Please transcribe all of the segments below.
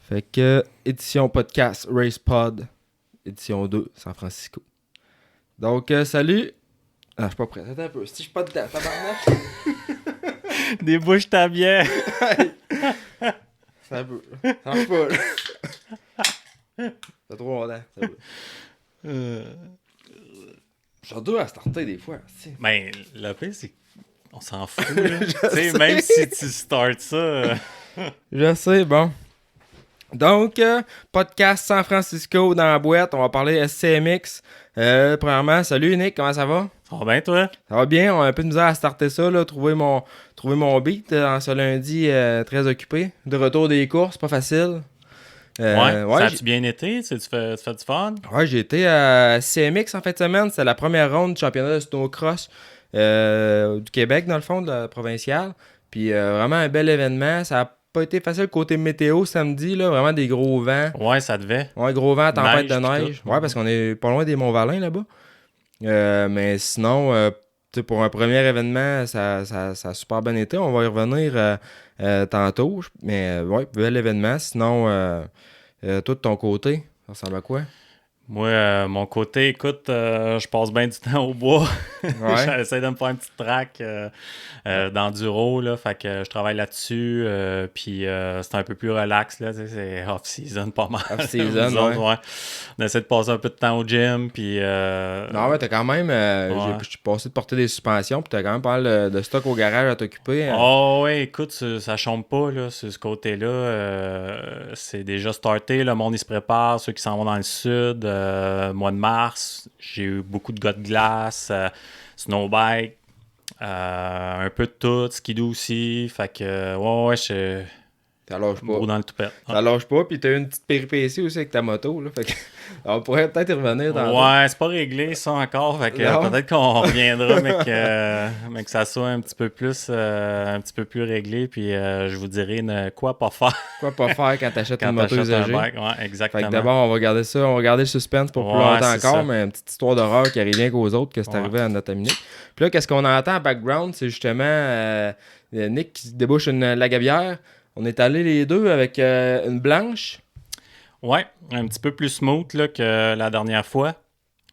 Fait que, édition podcast Race Pod, édition 2, San Francisco. Donc, salut. Ah, je suis pas prêt. Attends un peu. Si je suis pas dedans, tabarnak. Débouche ta bière. C'est un peu. Ça marche pas, là. C'est trop longtemps. Je suis dur à starter des fois. Ben, le pire, c'est qu'on s'en fout, là. Tu sais, même si tu starts ça... Je sais, bon. Donc, podcast San Francisco dans la boîte. On va parler SCMX. Premièrement, salut Nick, comment ça va? Ça va bien, toi? Ça va bien, on a un peu de misère à starter ça, là, trouver mon beat en ce lundi très occupé. De retour des courses, pas facile. Ça a-tu bien été? Tu fais du fun? Ouais, j'ai été à CMX en fin de semaine. C'était la première ronde du championnat de snowcross du Québec, dans le fond, de la provinciale. Puis vraiment un bel événement. Ça a pas été facile côté météo samedi, là. Vraiment des gros vents. Ouais, ça devait. Ouais, gros vents, tempête de Neige, neige. tout. Ouais, parce qu'on est pas loin des Monts-Valin là-bas. Mais sinon, pour un premier événement, ça a super bien été. On va y revenir tantôt. Mais ouais, bel événement. Sinon, toi de ton côté, ça ressemble à quoi? Moi, mon côté, écoute, je passe bien du temps au bois. Ouais. J'essaie de me faire une petite track d'enduro, là. Fait que je travaille là-dessus. Puis c'est un peu plus relax, là. Tu sais, c'est off-season pas mal. Off-season, Nous autres, ouais. On essaie de passer un peu de temps au gym. Puis. Non, mais t'as quand même. Ouais. Je suis passé de porter des suspensions, puis t'as quand même pas mal de stock au garage à t'occuper. Oh ouais, écoute, ça chôme pas là, sur ce côté-là. C'est déjà starté, le monde il se prépare, ceux qui s'en vont dans le sud, mois de mars, j'ai eu beaucoup de gars de glace, snowbike, un peu de tout, skidoo aussi, fait que ouais, je Ça lâche gros pas. dans le toupette. Ça lâche pas, puis t'as eu une petite péripétie aussi avec ta moto, là. Fait que on pourrait peut-être y revenir dans Ouais, c'est pas réglé ça encore, fait que Non. peut-être qu'on reviendra, mais que ça soit un petit peu plus réglé, puis je vous dirai quoi pas faire quoi pas faire quand t'achètes une quand moto t'achètes un usagée. bike. Ouais, Fait exactement. que d'abord, on va garder ça, on va garder le suspense pour plus Ouais, longtemps c'est encore, ça. mais une petite histoire d'horreur qui arrive bien qu'aux autres, que c'est Ouais. arrivé à notre ami Nick. Puis là, qu'est-ce qu'on entend en background, c'est justement Nick qui débouche une lagabière. On est allés les deux avec une blanche. Ouais, un petit peu plus smooth là, que la dernière fois.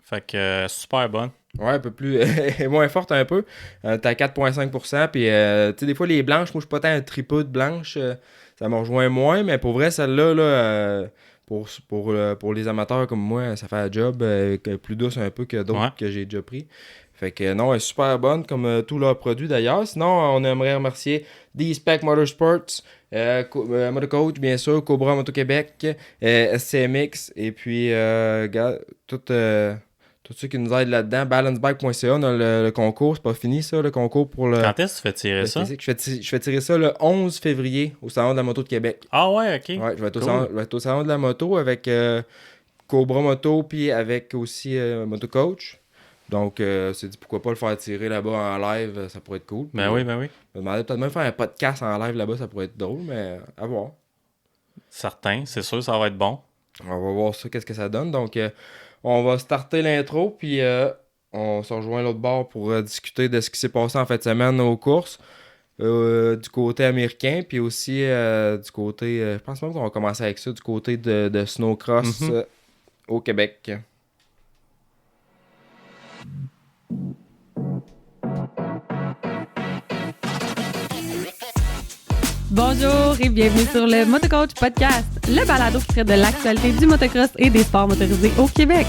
Fait que super bonne. Ouais, un peu plus. moins forte un peu. T'as 4,5%. Puis, tu sais, des fois, les blanches, moi, je suis pas tant un tripeux de blanche. Ça me rejoint moins. Mais pour vrai, celle-là, là, pour les amateurs comme moi, ça fait un job plus douce un peu que d'autres Ouais. que j'ai déjà pris. Fait que non, elle est super bonne comme tous leurs produits d'ailleurs. Sinon, on aimerait remercier D-Spec Motorsports, Motocoach, bien sûr, Cobra Moto Québec, SCMX, et puis tous ceux qui nous aident là-dedans. Balancebike.ca, on a le concours, c'est pas fini ça, le concours pour le. Quand est-ce que tu fais tirer ça? physique. Je fais tirer ça le 11 février au Salon de la Moto de Québec. Ah ouais, ok. Ouais, je vais être, Cool. je vais être au Salon de la Moto avec Cobra Moto, puis avec aussi Motocoach. Donc, c'est dit pourquoi pas le faire tirer là-bas en live, ça pourrait être cool. Puis, Ben oui, ben oui. je me demandais peut-être même faire un podcast en live là-bas, ça pourrait être drôle, mais à voir. Certain, c'est sûr, ça va être bon. On va voir ça, qu'est-ce que ça donne. Donc, on va starter l'intro, puis on se rejoint l'autre bord pour discuter de ce qui s'est passé en fin de semaine aux courses. Du côté américain, puis aussi du côté, je pense même qu'on va commencer avec ça, du côté de snowcross Mhm. au Québec. Bonjour et bienvenue sur le Motocoach Podcast, le balado qui traite de l'actualité du motocross et des sports motorisés au Québec.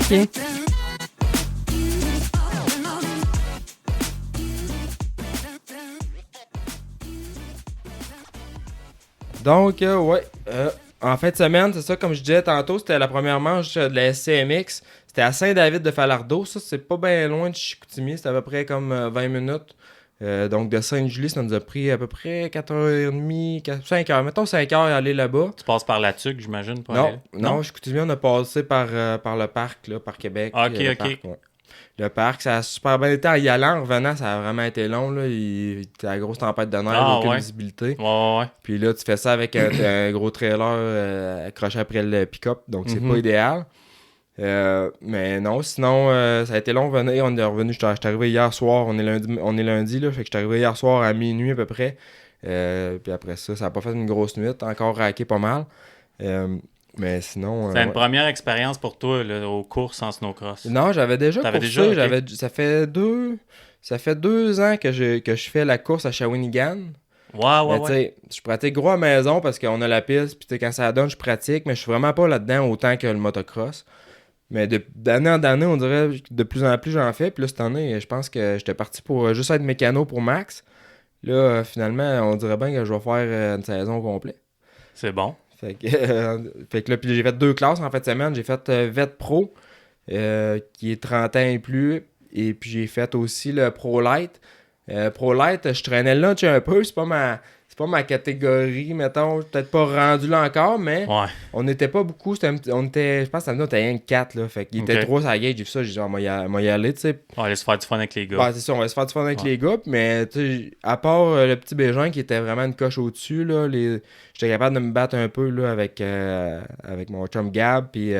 Donc, ouais, en fin de semaine, c'est ça, comme je disais tantôt, c'était la première manche de la SCMX. C'était à Saint-David de Falardeau. Ça, c'est pas bien loin de Chicoutimi. C'était à peu près comme 20 minutes. Donc, de Sainte-Julie, ça nous a pris à peu près 4h30, 5h. Mettons 5h à aller là-bas. Tu passes par la tuque, j'imagine, pour Non, aller? non, Chicoutimi, on a passé par le parc, là, par Québec. Ok, le ok. parc, ouais. Le parc, ça a super bien été en y allant. En revenant, ça a vraiment été long. Là. Il était la grosse tempête de neige, Ah, aucune ouais. visibilité. Ouais. Puis là, tu fais ça avec un gros trailer accroché après le pick-up, donc c'est pas idéal. Mais non, sinon, ça a été long de venir. On est revenu, j'étais arrivé hier soir, on est lundi là, fait que j'étais arrivé hier soir à minuit à peu près. Puis après ça, ça a pas fait une grosse nuit, encore raqué pas mal. Mais sinon... C'était une ouais. première expérience pour toi là, aux courses en snowcross. Non, j'avais déjà T'avais coursé. déjà? Ok. Ça fait 2 ans que je fais la course à Shawinigan. Ouais. Mais tu sais, je pratique gros à la maison parce qu'on a la piste, puis tu sais, quand ça donne, je pratique, mais je suis vraiment pas là-dedans autant que le motocross. Mais d'année en année, on dirait que de plus en plus j'en fais. Puis là, cette année, je pense que j'étais parti pour juste être mécano pour Max. Là, finalement, on dirait bien que je vais faire une saison complète. C'est bon. Fait que là, puis j'ai fait 2 classes en fin de semaine. J'ai fait VET Pro, qui est 30 ans et plus. Et puis j'ai fait aussi le Pro Light. Pro Light, je traînais le lunch un peu. C'est pas ma catégorie, mettons. Peut-être pas rendu là encore, mais Ouais. on n'était pas beaucoup. Je pense que ça on était rien que 4. Là, fait qu'il était 3 sur la gauge. J'ai vu ça, j'ai dit, on va y aller, tu sais. On va aller se faire du fun avec les gars. Ouais, c'est ça, on va se faire du fun avec les gars. Mais tu sais, à part le petit Bégin qui était vraiment une coche au-dessus, là, j'étais capable de me battre un peu là, avec mon chum Gab. Puis,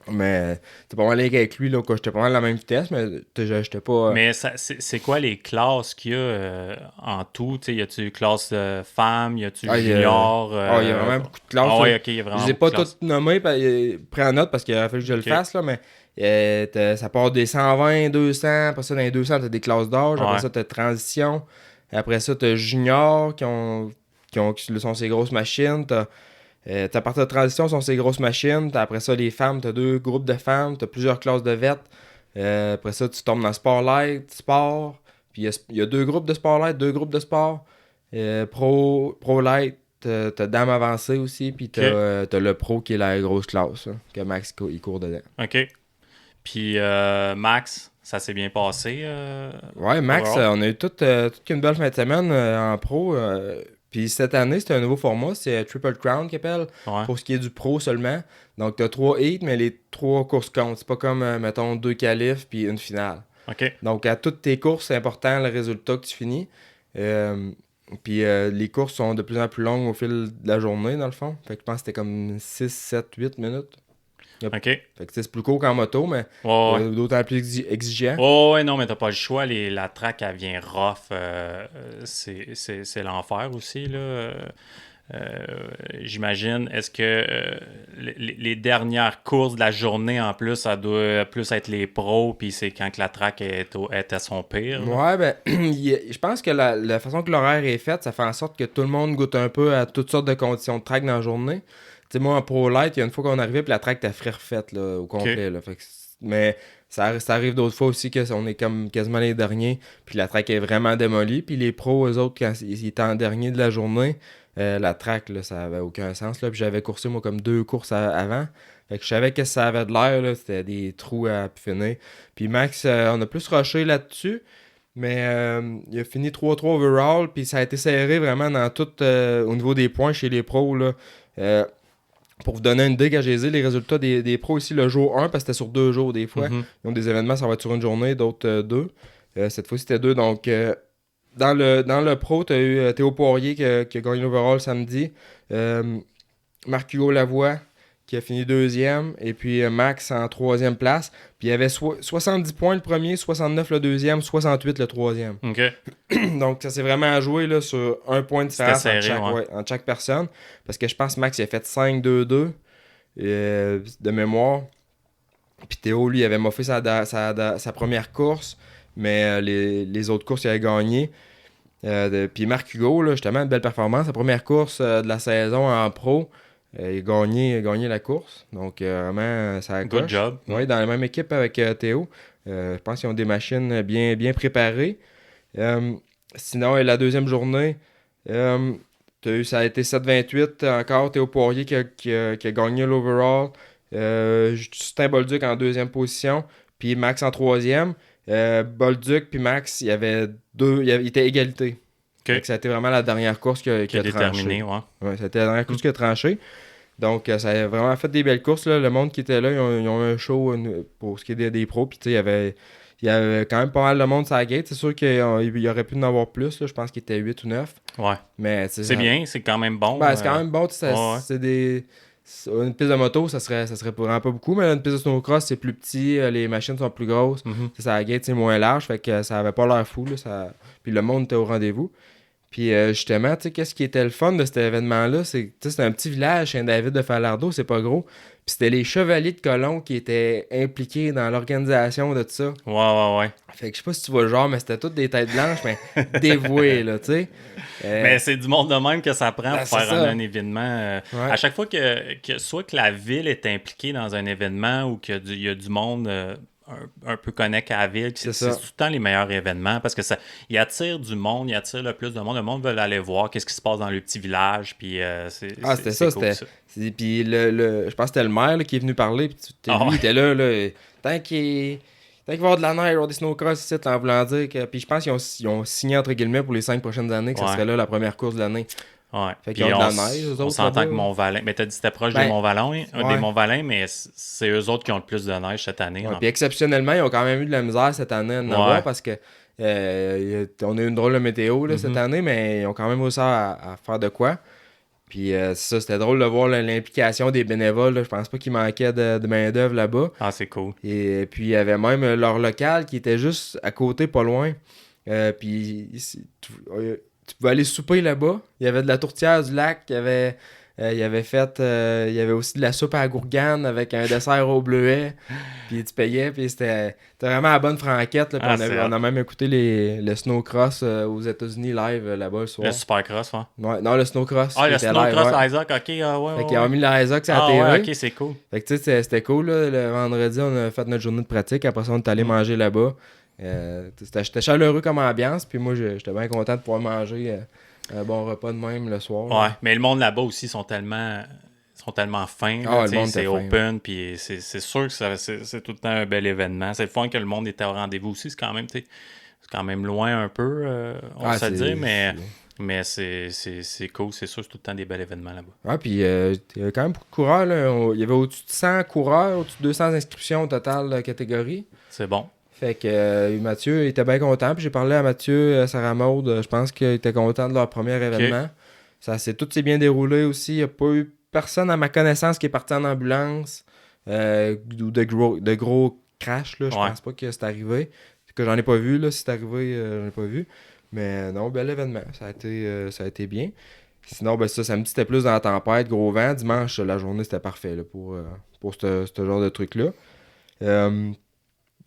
mais c'était pas mal avec lui, là, quoi. J'étais pas mal à la même vitesse, mais j'étais pas. Mais c'est quoi les classes qu'il y a en tout? Y a-tu classe femmes? Y a-tu junior? Il y a vraiment beaucoup de classes. Ah ouais, ok, il y a vraiment je les ai pas toutes nommées, pris en note parce qu'il a fallu que je le fasse, là, mais ça part des 120, 200. Après ça, dans les 200, t'as des classes d'âge. Après ça, t'as transition. Après ça, t'as junior qui sont ces grosses machines. T'as partir de transition sont ces grosses machines. Après ça, les femmes, t'as 2 groupes de femmes. T'as plusieurs classes de VET. Après ça, tu tombes dans sport light, sport. Puis il y a 2 groupes de sport light, 2 groupes de sport. Pro light, t'as dame avancée aussi. Puis t'as le pro qui est la grosse classe. Hein, que Max, il court dedans. OK. Puis Max, ça s'est bien passé? Ouais, Max, overall? on a eu toute une belle fin de semaine en pro. Puis cette année, c'est un nouveau format, c'est Triple Crown qu'ils appellent, pour ce qui est du pro seulement. Donc, tu as 3 hits, mais les 3 courses comptent. C'est pas comme, mettons, 2 qualifs puis une finale. OK. Donc, à toutes tes courses, c'est important le résultat que tu finis. Puis les courses sont de plus en plus longues au fil de la journée, dans le fond. Fait que je pense que c'était comme 6, 7, 8 minutes. OK. Fait que c'est plus court qu'en moto, mais d'autant plus exigeant. Oh, ouais, non, mais t'as pas le choix. La track, elle vient rough. C'est l'enfer aussi, là. J'imagine. Est-ce que les dernières courses de la journée, en plus, ça doit plus être les pros, puis c'est quand que la track est à son pire? Là? Ouais, ben, je pense que la façon que l'horaire est faite, ça fait en sorte que tout le monde goûte un peu à toutes sortes de conditions de track dans la journée. Tu sais, moi, en Pro Light, il y a une fois qu'on arrivait, puis la track était refaite là, au complet. Là, mais ça arrive d'autres fois aussi qu'on est comme quasiment les derniers, puis la track est vraiment démolie. Puis les pros, eux autres, quand ils étaient en dernier de la journée, la track, là, ça avait aucun sens. Là, puis j'avais coursé, moi, comme 2 courses avant. Fait que je savais que ça avait de l'air, là, c'était des trous à finir. Puis Max, on a plus rushé là-dessus. Mais il a fini 3-3 overall, puis ça a été serré vraiment dans tout au niveau des points chez les pros. Là. Pour vous donner une idée, quand j'ai les résultats des pros ici le jour 1, parce que c'était sur 2 jours des fois. Ils ont des événements, ça va être sur une journée, d'autres 2. Cette fois, c'était 2. Donc, dans le pro, tu as eu Théo Poirier qui a gagné l'overall samedi. Marc-Hugo Lavoie qui a fini 2e. Et puis Max en 3e place. Puis il y avait 70 points le premier, 69 le deuxième, 68 le troisième. OK. Donc, ça s'est vraiment joué là, sur un point de différence serré, entre chaque personne. Parce que je pense que Max il a fait 5-2-2 de mémoire. Puis Théo, lui, il avait moffé sa première course. Mais les autres courses, il avait gagné. Puis Marc Hugo, là, justement, une belle performance. Sa première course de la saison en pro. Il a gagné la course. Donc, vraiment, ça accroche. Good job. Oui, dans la même équipe avec Théo. Je pense qu'ils ont des machines bien préparées. Sinon, la deuxième journée, ça a été 7-28. Encore Théo Poirier qui a gagné l'overall. Justin Bolduc en 2e position. Puis Max en 3e. Bolduc puis Max, il était égalité. Okay. Ça a été vraiment la dernière course qui a déterminé, tranché. Ouais, c'était la dernière course qui a tranché. Donc, ça a vraiment fait des belles courses. Là. Le monde qui était là, ils ont eu un show pour ce qui est des pros. Puis, tu sais, il y avait quand même pas mal de monde sur la gate. C'est sûr qu'il y aurait pu en avoir plus. Là. Je pense qu'il était 8 ou 9. Ouais. Mais, c'est bien, c'est quand même bon. Ben, c'est quand même bon. C'est une piste de moto, ça serait vraiment pas beaucoup. Mais une piste de snowcross, c'est plus petit. Les machines sont plus grosses. Ça, la gate, c'est moins large. Fait que ça avait pas l'air fou. Là, Puis, le monde était au rendez-vous. Puis justement, tu sais, qu'est-ce qui était le fun de cet événement-là, c'est que c'était un petit village, Saint-David de Falardeau, c'est pas gros. Puis c'était les Chevaliers de Colomb qui étaient impliqués dans l'organisation de tout ça. Ouais. Fait que je sais pas si tu vois le genre, mais c'était toutes des têtes blanches, mais dévouées, là, tu sais. Mais c'est du monde de même que ça prend Ben, pour c'est faire ça. un événement. Ouais. À chaque fois que soit que la ville est impliquée dans un événement ou qu'il y a du monde un peu connecté à la ville, c'est ça. tout le temps les meilleurs événements parce que il attire du monde, il attire le plus de monde. Le monde veut aller voir qu'est-ce qui se passe dans le petit village. Puis C'était ça, cool, Puis je pense que c'était le maire là, qui est venu parler, puis lui, il était là, tant qu'il va y avoir de la neige, il va y avoir des snowcross ici, en voulant dire que... Puis je pense qu'ils ont signé, entre guillemets, pour les 5 prochaines années, que ça serait là la première course de l'année. Ouais. Fait qu'ils ont de la neige, eux on autres, s'entend là-bas. que Mont-Valin... Mais t'as dit que c'était proche Ben, des Mont-Valin, ouais. des Mont-Valin, mais c'est eux autres qui ont le plus de neige cette année. Ouais, puis exceptionnellement, ils ont quand même eu de la misère cette année à en avoir parce que on a eu une drôle de météo là, cette année, mais ils ont quand même réussi à faire de quoi. Puis ça, c'était drôle de voir l'implication des bénévoles. Là. Je pense pas qu'il manquait de main-d'œuvre là-bas. Ah, c'est cool. Et puis il y avait même leur local qui était juste à côté, pas loin. Puis tu pouvais aller souper là-bas. Il y avait de la tourtière du lac, il y avait aussi de la soupe à la gourgane avec un dessert au bleuet. Puis tu payais, puis c'était vraiment la bonne franquette. Là, puis on a même écouté le snowcross aux États-Unis live là-bas le soir. Le supercross, ouais. Ouais, non, le snowcross. Ah, le snowcross live, Isaac, ok, ouais. Fait qu'ils ont mis le Isaac sur la TV. Ouais, ok, c'est cool. Fait que tu sais, c'était cool. Là. Le vendredi, on a fait notre journée de pratique. Après ça, on est allé manger là-bas. C'était chaleureux comme ambiance. Puis moi, j'étais bien content de pouvoir manger un bon repas de même le soir. Ouais, mais le monde là-bas aussi sont tellement fins. Ah, Là, le monde c'est était open, fin, ouais. puis c'est sûr que c'est tout le temps un bel événement. C'est le fun que le monde était au rendez-vous aussi. C'est quand même loin un peu, on va se le dire, mais c'est cool. C'est sûr que c'est tout le temps des bels événements là-bas. Ouais, puis il y avait quand même beaucoup de coureurs. Là. Il y avait au-dessus de 100 coureurs, au-dessus de 200 inscriptions au total de catégorie. C'est bon. Fait que Mathieu était bien content. Puis j'ai parlé à Mathieu, Sarah Maud. Je pense qu'il était content de leur premier événement. Tout s'est bien déroulé aussi. Il n'y a pas eu personne à ma connaissance qui est parti en ambulance ou de gros crash. Là. Je pense pas que c'est arrivé. Que j'en ai pas vu. Là. Si c'est arrivé, j'en ai pas vu. Mais non, bel événement. Ça a été bien. Sinon, ben ça, samedi, c'était plus dans la tempête, gros vent. Dimanche, la journée, c'était parfait là, pour ce genre de truc-là.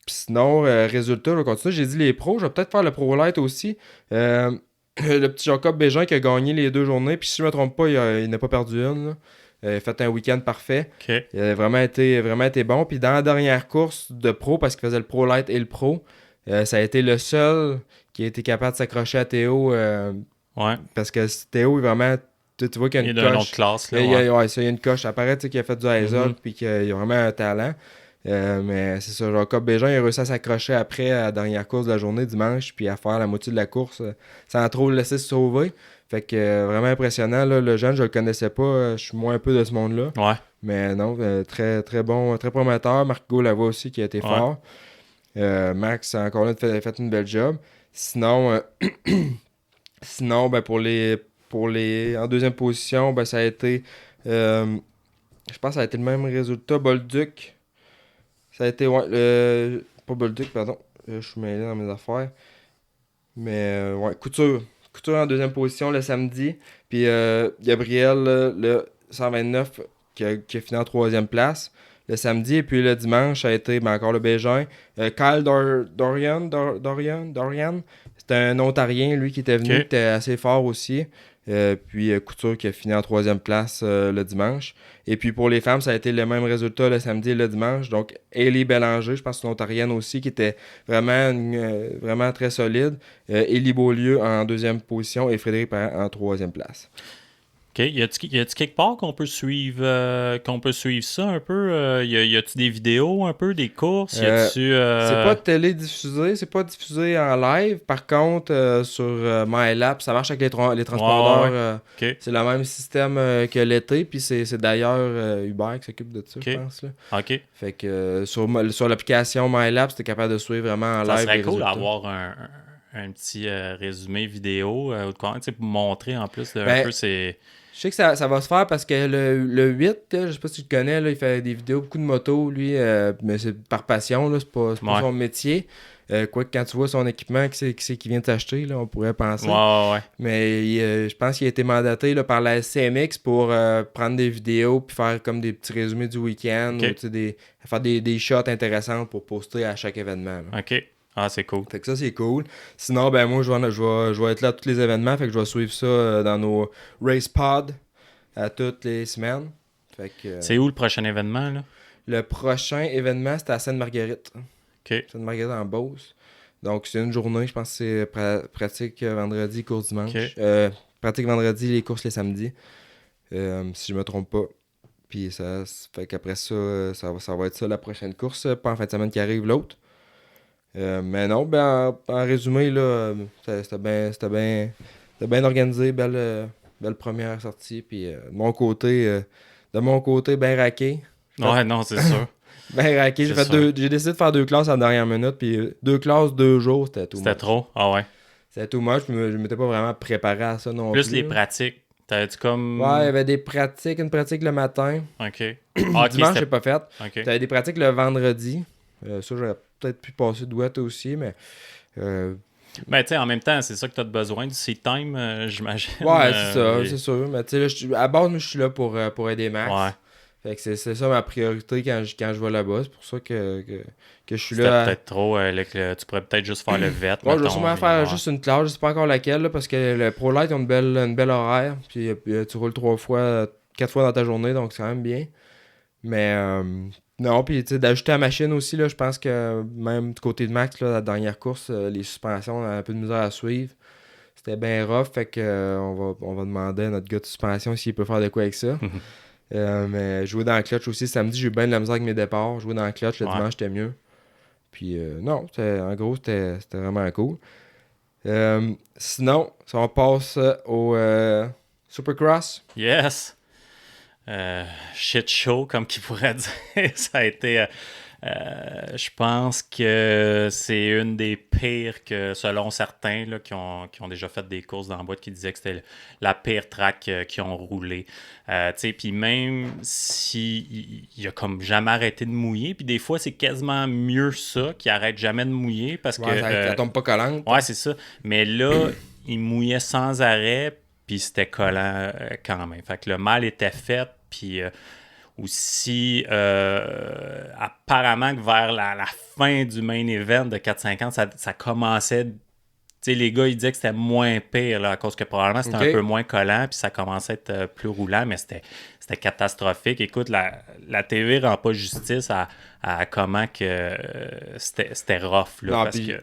Sinon, résultat, je vais continuer. J'ai dit les pros. Je vais peut-être faire le Pro Light aussi. Le petit Jacob Bégin qui a gagné les 2 journées. Puis si je ne me trompe pas, il n'a pas perdu une. Là. Il a fait un week-end parfait. Okay. Il a vraiment été bon. Puis dans la dernière course de pro, parce qu'il faisait le Pro Light et le Pro, ça a été le seul qui a été capable de s'accrocher à Théo. Parce que Théo, il vraiment... Tu vois qu'il y a une coche. Il a une autre classe. Là, il y a une coche. Ça paraît qu'il a fait du ISOL puis qu'il a vraiment un talent. Mais c'est ça, Jacob Bégin il a réussi à s'accrocher après à la dernière course de la journée dimanche puis à faire la moitié de la course sans trop le laisser se sauver. Fait que vraiment impressionnant. Là, le jeune, je le connaissais pas. Je suis moins un peu de ce monde-là. Ouais. Mais non, très, très bon, très prometteur. Marco Lavoie aussi qui a été fort. Max, encore là, fait une belle job. Sinon, ben, pour les en deuxième position, ben, ça a été je pense que ça a été le même résultat. Bolduc. Ça a été, pas Bolduc, pardon. Je suis mêlé dans mes affaires. Mais, Couture. Couture en deuxième position le samedi. Puis Gabriel, le 129, qui a fini en troisième place le samedi. Et puis le dimanche, ça a été encore le Bégin. Kyle Dorian. C'était un Ontarien, lui, qui était venu, qui était assez fort aussi. Puis Couture qui a fini en troisième place le dimanche. Et puis pour les femmes, ça a été le même résultat le samedi et le dimanche. Donc Ellie Bélanger, je pense que c'est une Ontarienne aussi, qui était vraiment très solide. Élie Beaulieu en deuxième position et Frédéric Parent en troisième place. OK. Y a-tu quelque part qu'on peut suivre ça un peu? Y a-tu des vidéos un peu, des courses? C'est pas télédiffusé, c'est pas diffusé en live. Par contre, sur MyLab, ça marche avec les transpondeurs. Okay. C'est le même système que l'été. Puis c'est d'ailleurs Uber qui s'occupe de ça, je pense. Là. OK. Fait que sur l'application MyLab, c'était capable de suivre vraiment en live. Ça serait cool d'avoir un petit résumé vidéo ou de quoi, pour montrer en plus un peu c'est... Je sais que ça va se faire parce que le 8, là, je sais pas si tu le connais, là, il fait des vidéos, beaucoup de motos, lui, mais c'est par passion, là, c'est pas son métier. Quoique quand tu vois son équipement, qui c'est qui vient de t'acheter, là, on pourrait penser. Ouais. Mais je pense qu'il a été mandaté là, par la SCMX pour prendre des vidéos puis faire comme des petits résumés du week-end ou faire des shots intéressants pour poster à chaque événement. Là. OK. Ah, c'est cool. Fait que ça, c'est cool. Sinon, ben moi, je vais être là à tous les événements. Fait que je vais suivre ça dans nos race pods à toutes les semaines. Fait que, c'est où le prochain événement, là? Le prochain événement, c'est à Sainte-Marguerite. OK. Sainte-Marguerite en Beauce. Donc, c'est une journée. Je pense que c'est pratique vendredi, course dimanche. Okay. Pratique vendredi, les courses les samedis. Si je me trompe pas. Puis ça fait qu'après ça va être ça la prochaine course. Pas en fin de semaine qui arrive l'autre. Mais non, ben en résumé, là, c'était bien organisé, belle première sortie. Puis de mon côté, bien raqué. Ouais, non, c'est sûr. Ben raqué. J'ai décidé de faire 2 classes à la dernière minute. Puis 2 classes, 2 jours, c'était tout. C'était trop? Ah ouais. C'était tout moche. Je m'étais pas vraiment préparé à ça non plus. Plus les pratiques. T'avais-tu comme... Ouais, il y avait une pratique le matin. OK. Dimanche, j'ai pas fait. OK. T'avais des pratiques le vendredi. Ça, j'aurais peut-être pu passer douette aussi, mais... Ben, tu sais, en même temps, c'est ça que t'as besoin du seat time, j'imagine. Ouais, c'est ça, c'est sûr. Mais tu sais, à base, moi, je suis là pour aider Max. Ouais. Fait que c'est ça ma priorité quand je vais là-bas. C'est pour ça que je suis C'était là. peut-être trop. Tu pourrais peut-être juste faire le vet. Ouais, je vais sûrement faire juste une classe. Je sais pas encore laquelle, là, parce que le Pro Light a une belle horaire. Puis tu roules 4 fois dans ta journée, donc c'est quand même bien. Mais non, puis tu sais, d'ajouter la machine aussi, là, je pense que même du côté de Max, là, la dernière course, les suspensions, on a un peu de misère à suivre. C'était bien rough, fait que on va demander à notre gars de suspension s'il peut faire de quoi avec ça. Mais jouer dans le clutch aussi, samedi, j'ai eu bien de la misère avec mes départs. Jouer dans le clutch, le dimanche, c'était mieux. Puis non, en gros, c'était vraiment cool. Sinon, si on passe au Supercross. Yes! Shit show, comme qu'il pourrait dire. Ça a été... je pense que c'est une des pires que, selon certains là, qui ont déjà fait des courses dans la boîte, qui disaient que c'était la pire track qu'ils ont roulé. Puis même si il a comme jamais arrêté de mouiller, puis des fois c'est quasiment mieux ça qu'il arrête jamais de mouiller parce que ça tombe pas collante. Ouais, c'est ça. Mais là, il mouillait sans arrêt, puis c'était collant quand même. Fait que le mal était fait, puis aussi, apparemment que vers la fin du main event de 450, ça commençait... Tu sais, les gars, ils disaient que c'était moins pire, là, à cause que probablement c'était un peu moins collant, puis ça commençait à être plus roulant, mais c'était catastrophique. Écoute, la TV rend pas justice à comment que c'était rough, là, non, parce que...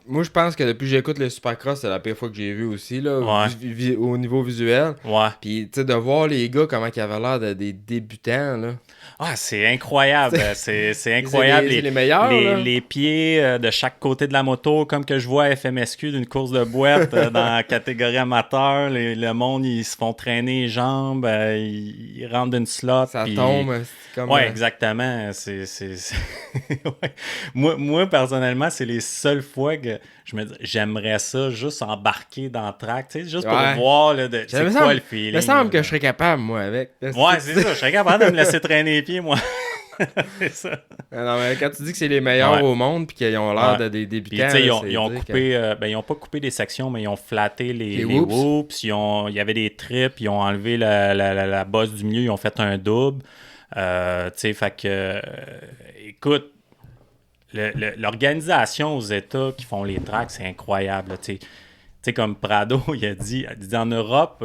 Moi, je pense que depuis que j'écoute le Supercross, c'est la pire fois que j'ai vu aussi, là, Ouais. au niveau visuel. Ouais. Puis, tu sais, de voir les gars, comment ils avaient l'air des débutants, là. Ah, c'est incroyable. C'est incroyable. C'est les meilleurs, les pieds de chaque côté de la moto, comme que je vois à FMSQ d'une course de boîte dans la catégorie amateur. Le monde, ils se font traîner les jambes, ils rentrent d'une slot. Ça puis... tombe. Comme, ouais, exactement. Ouais. Moi, personnellement, c'est les seules fois que je me dis, j'aimerais ça juste embarquer dans le track, tu sais, juste pour voir là, c'est quoi le feeling. Il me semble que je serais capable, moi, avec. Ouais, c'est ça. Je serais capable de me laisser traîner les pieds, moi. C'est ça. Non, mais quand tu dis que c'est les meilleurs au monde puis qu'ils ont l'air de des débutants, puis, ils ont coupé, ils ont pas coupé des sections, mais ils ont flatté les whoops. Il y avait des trips, ils ont enlevé la bosse du milieu, ils ont fait un double. Tu sais, fait que, écoute, l'organisation aux États qui font les tracks, c'est incroyable. Tu sais, comme Prado, il a dit en Europe,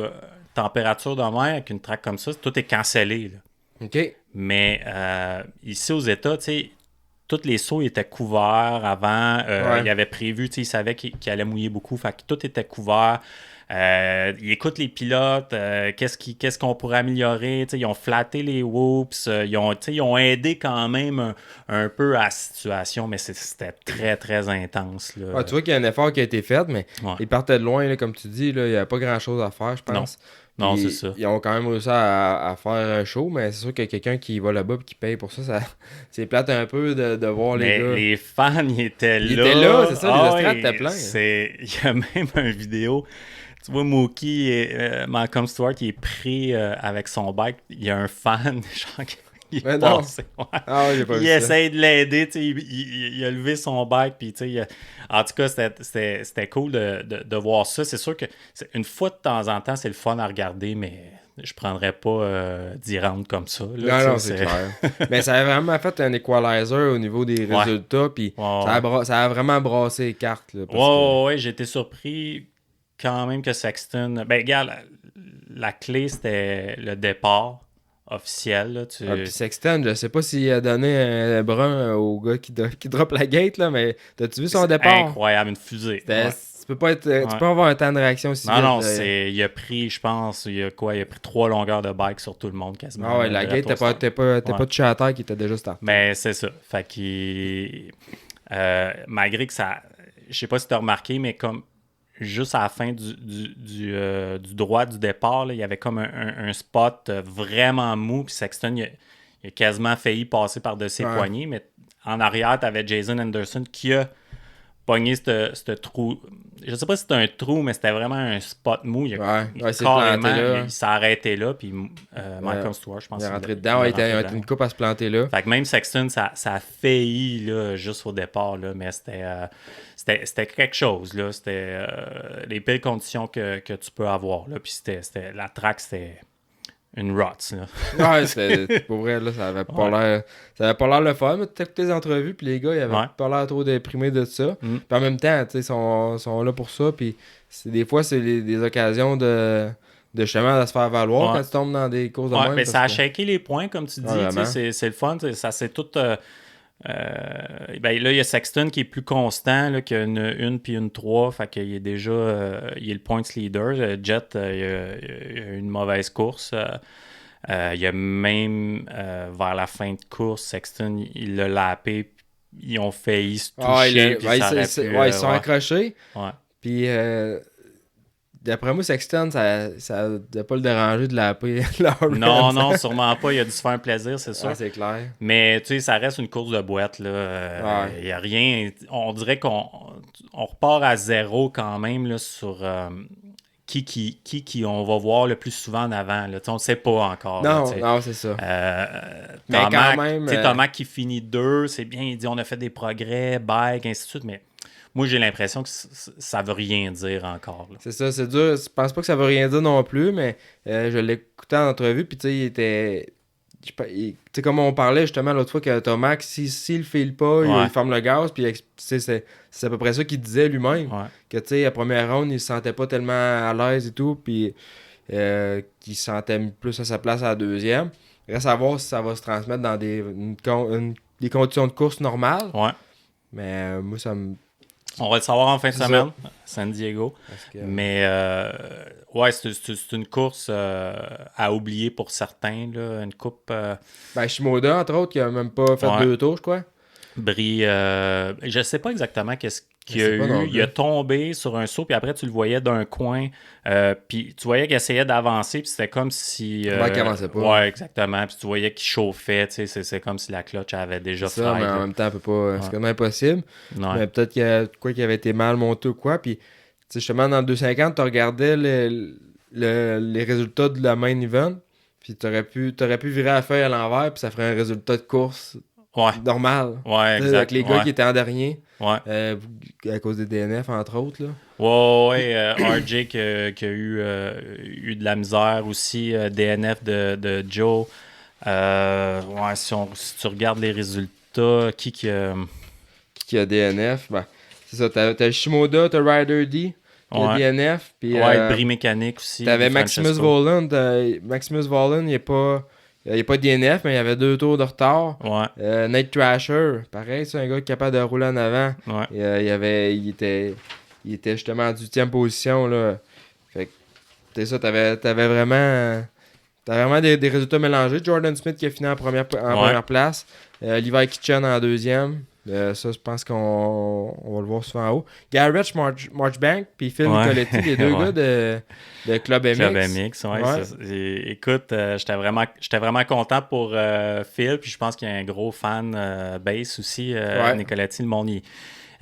température de mer avec une track comme ça, tout est cancellé. Là. OK. Mais ici aux États, tu sais, tous les sauts étaient couverts avant. Il avait prévu, tu sais, il savait qu'il allait mouiller beaucoup, fait que tout était couvert. Ils écoutent les pilotes, qu'est-ce qu'on pourrait améliorer. Ils ont flatté les whoops, ils ont aidé quand même un peu à la situation, mais c'était très, très intense. Là. Ouais, tu vois qu'il y a un effort qui a été fait, mais ils partaient de loin, là, comme tu dis, là, il n'y a pas grand-chose à faire, je pense. Non, c'est ça. Ils ont quand même réussi à faire un show, mais c'est sûr que quelqu'un qui va là-bas et qui paye pour ça, c'est plate un peu de voir les gars. Les fans, ils étaient là. Ils étaient là, c'est ça, les estrades étaient pleins. Il y a même une vidéo. Tu vois, Mookie, Malcolm Stewart, il est pris avec son bike. Il y a un fan, genre, il est passé. Ouais. Ah ouais, j'ai pas il vu ça. essaie de l'aider, tu sais, il a levé son bike, puis tu sais, en tout cas, c'était cool de voir ça. C'est sûr que une fois de temps en temps, c'est le fun à regarder, mais je prendrais pas d'y rendre comme ça. Là, Non, c'est clair. Mais ça a vraiment fait un equalizer au niveau des résultats, puis ça a vraiment brassé les cartes. Là, ouais, j'ai été surpris quand même que Sexton... Ben, regarde, la clé, c'était le départ officiel. Là, puis Sexton, je sais pas s'il a donné un brun au gars qui drop la gate, là, mais t'as-tu vu son départ? Incroyable, une fusée. Tu peux pas tu peux avoir un temps de réaction aussi vite. Non, il a pris, je pense, il a pris 3 longueurs de bike sur tout le monde quasiment. Ah ouais, la gate, t'as pas touché à terre qui était déjà starté. Mais c'est ça. Fait qu'il... malgré que ça... Je sais pas si t'as remarqué, mais comme juste à la fin du droit du départ, là, il y avait comme un spot vraiment mou, puis Sexton, il a quasiment failli passer par-dessus ses poignets, mais en arrière, tu avais Jason Anderson qui a pogné ce trou. Je sais pas si c'était un trou, mais c'était vraiment un spot mou. Il s'est arrêté là, puis Malcolm Stewart, je pense. Il est rentré dedans, il a une coupe à se planter là. Fait que même Sexton, ça a failli là, juste au départ, là, mais c'était quelque chose. Là. C'était les pires conditions que tu peux avoir. Là. Puis la track, c'était une rot. Ouais, pour vrai, là, ça avait pas l'air le fun. Tu écouté les entrevues, puis les gars, ils avaient pas l'air trop déprimés de ça. Puis en même temps, ils sont là pour ça. Puis des fois, c'est des occasions de justement de se faire valoir quand tu tombes dans des courses de même. Mais ça a shaké les points, comme tu dis. C'est le fun. Ça, c'est tout... là, il y a Sexton qui est plus constant, là, qui a une puis une 3. Fait qu'il est déjà il est le points leader. Jet, il a une mauvaise course. Il y a même vers la fin de course, Sexton, il l'a lapé. Ils ont failli se toucher. Ils sont accrochés. Ouais. Puis d'après moi, Sexton, ça doit pas le déranger de laper. Non, sûrement pas. Il a dû se faire un plaisir, c'est sûr. C'est clair. Mais tu sais, ça reste une course de boîte. Là. Il n'y a rien. On dirait qu'on repart à zéro quand même là, sur qui on va voir le plus souvent en avant. Là. On ne sait pas encore. Non, c'est ça. Mais quand même. Thomas qui finit 2, c'est bien. Il dit on a fait des progrès, bike, ainsi de suite. Mais moi, j'ai l'impression que ça veut rien dire encore. Là. C'est ça, c'est dur. Je pense pas que ça veut rien dire non plus, mais je l'écoutais en entrevue, puis tu sais, il était... Tu sais, comme on parlait justement l'autre fois que Thomas, s'il le file pas, il ferme le gaz, puis c'est à peu près ça qu'il disait lui-même. Ouais. Que tu sais, la première ronde, il se sentait pas tellement à l'aise et tout, puis qu'il se sentait plus à sa place à la deuxième. Reste à voir si ça va se transmettre dans des conditions de course normales. Ouais. Mais moi, ça me... On va le savoir en fin de semaine, San Diego. Mais c'est une course à oublier pour certains. Là. Une coupe... Shimoda, entre autres, qui a même pas fait 2 tours, je crois. Brie, je sais pas exactement qu'est-ce qu'il y a eu. Il a tombé sur un saut, puis après, tu le voyais d'un coin. Puis tu voyais qu'il essayait d'avancer, puis c'était comme si... qu'il avançait pas. Ouais, exactement. Puis tu voyais qu'il chauffait. C'est comme si la clutch avait déjà fait. Mais en même temps, on peut pas... c'est comme impossible. Ouais. Mais peut-être qu'il avait été mal monté ou quoi. Puis justement, dans le 250, tu regardais les résultats de la main event, puis t'aurais pu virer la feuille à l'envers, puis ça ferait un résultat de course normal. Ouais, exact. Avec les gars qui étaient en dernier. Ouais. À cause des DNF, entre autres. Là. RJ qui a eu de la misère aussi. DNF de Joe. Si tu regardes les résultats, qui a DNF? Ben, c'est ça. T'as Shimoda, t'as Ryder D. Le DNF. Puis, Brie mécanique aussi. T'avais Maximus Voland. Maximus Voland, il n'y a pas de DNF, mais il y avait 2 tours de retard. Ouais. Nate Thrasher, pareil, c'est un gars qui est capable de rouler en avant. Ouais. Il était justement en 8e position. Là. Fait que, c'est ça, t'avais vraiment des résultats mélangés. Jordan Smith qui a fini en première place. Levi Kitchen en 2e. Ça, je pense qu'on va le voir souvent en haut. Garrett Marchbank puis Phil Nicoletti, les 2 gars de Club MX. Club MX, écoute, j'étais vraiment content pour Phil, puis je pense qu'il y a un gros fan base aussi. Nicoletti, le monde,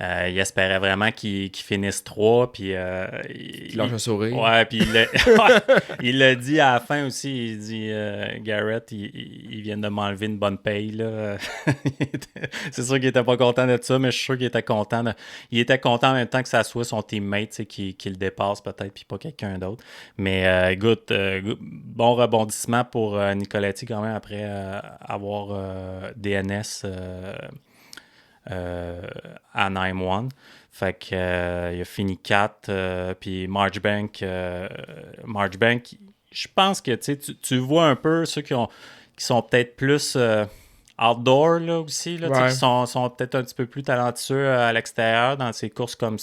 il espérait vraiment qu'il finisse 3. Puis, Il lâche un sourire. Ouais, puis il l'a dit à la fin aussi. Il dit Garrett, il vient de m'enlever une bonne paye. Là. C'est sûr qu'il était pas content de ça, mais je suis sûr qu'il était content. Il était content en même temps que ça soit son teammate qui le dépasse peut-être, puis pas quelqu'un d'autre. Mais écoute, bon rebondissement pour Nicoletti quand même après avoir DNS à 9-1. Fait que il a fini 4. Puis Marchbank, je pense que tu vois un peu ceux qui sont peut-être plus outdoor là, aussi, là, Ouais. qui sont peut-être un petit peu plus talentueux à l'extérieur dans ces courses comme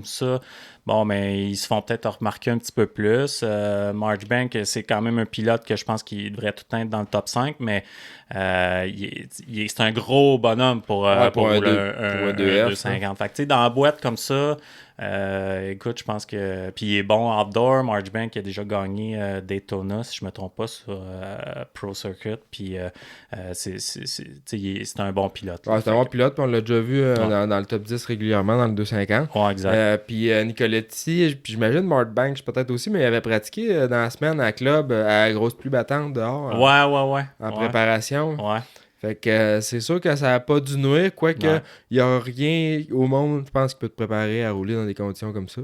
ça. Bon, mais ils se font peut-être remarquer un petit peu plus. Marchbank, c'est quand même un pilote que je pense qu'il devrait tout être dans le top 5, mais c'est un gros bonhomme pour un rouler 2F, 250. Fait que, tu sais, dans la boîte comme ça, écoute, je pense que... Puis il est bon outdoor. Marchbank a déjà gagné Daytona, si je ne me trompe pas, sur Pro Circuit. Puis c'est un bon pilote. Ouais, c'est un bon pilote, puis on l'a déjà vu dans le top 10 régulièrement dans le 250. Ouais, exact. Puis Nicoletti, puis j'imagine Marchbank peut-être aussi, mais il avait pratiqué dans la semaine à club à la grosse pluie battante dehors. Ouais. En préparation. Ouais. Fait que c'est sûr que ça n'a pas dû nuire, quoique il n'y a rien au monde, je pense, qui peut te préparer à rouler dans des conditions comme ça.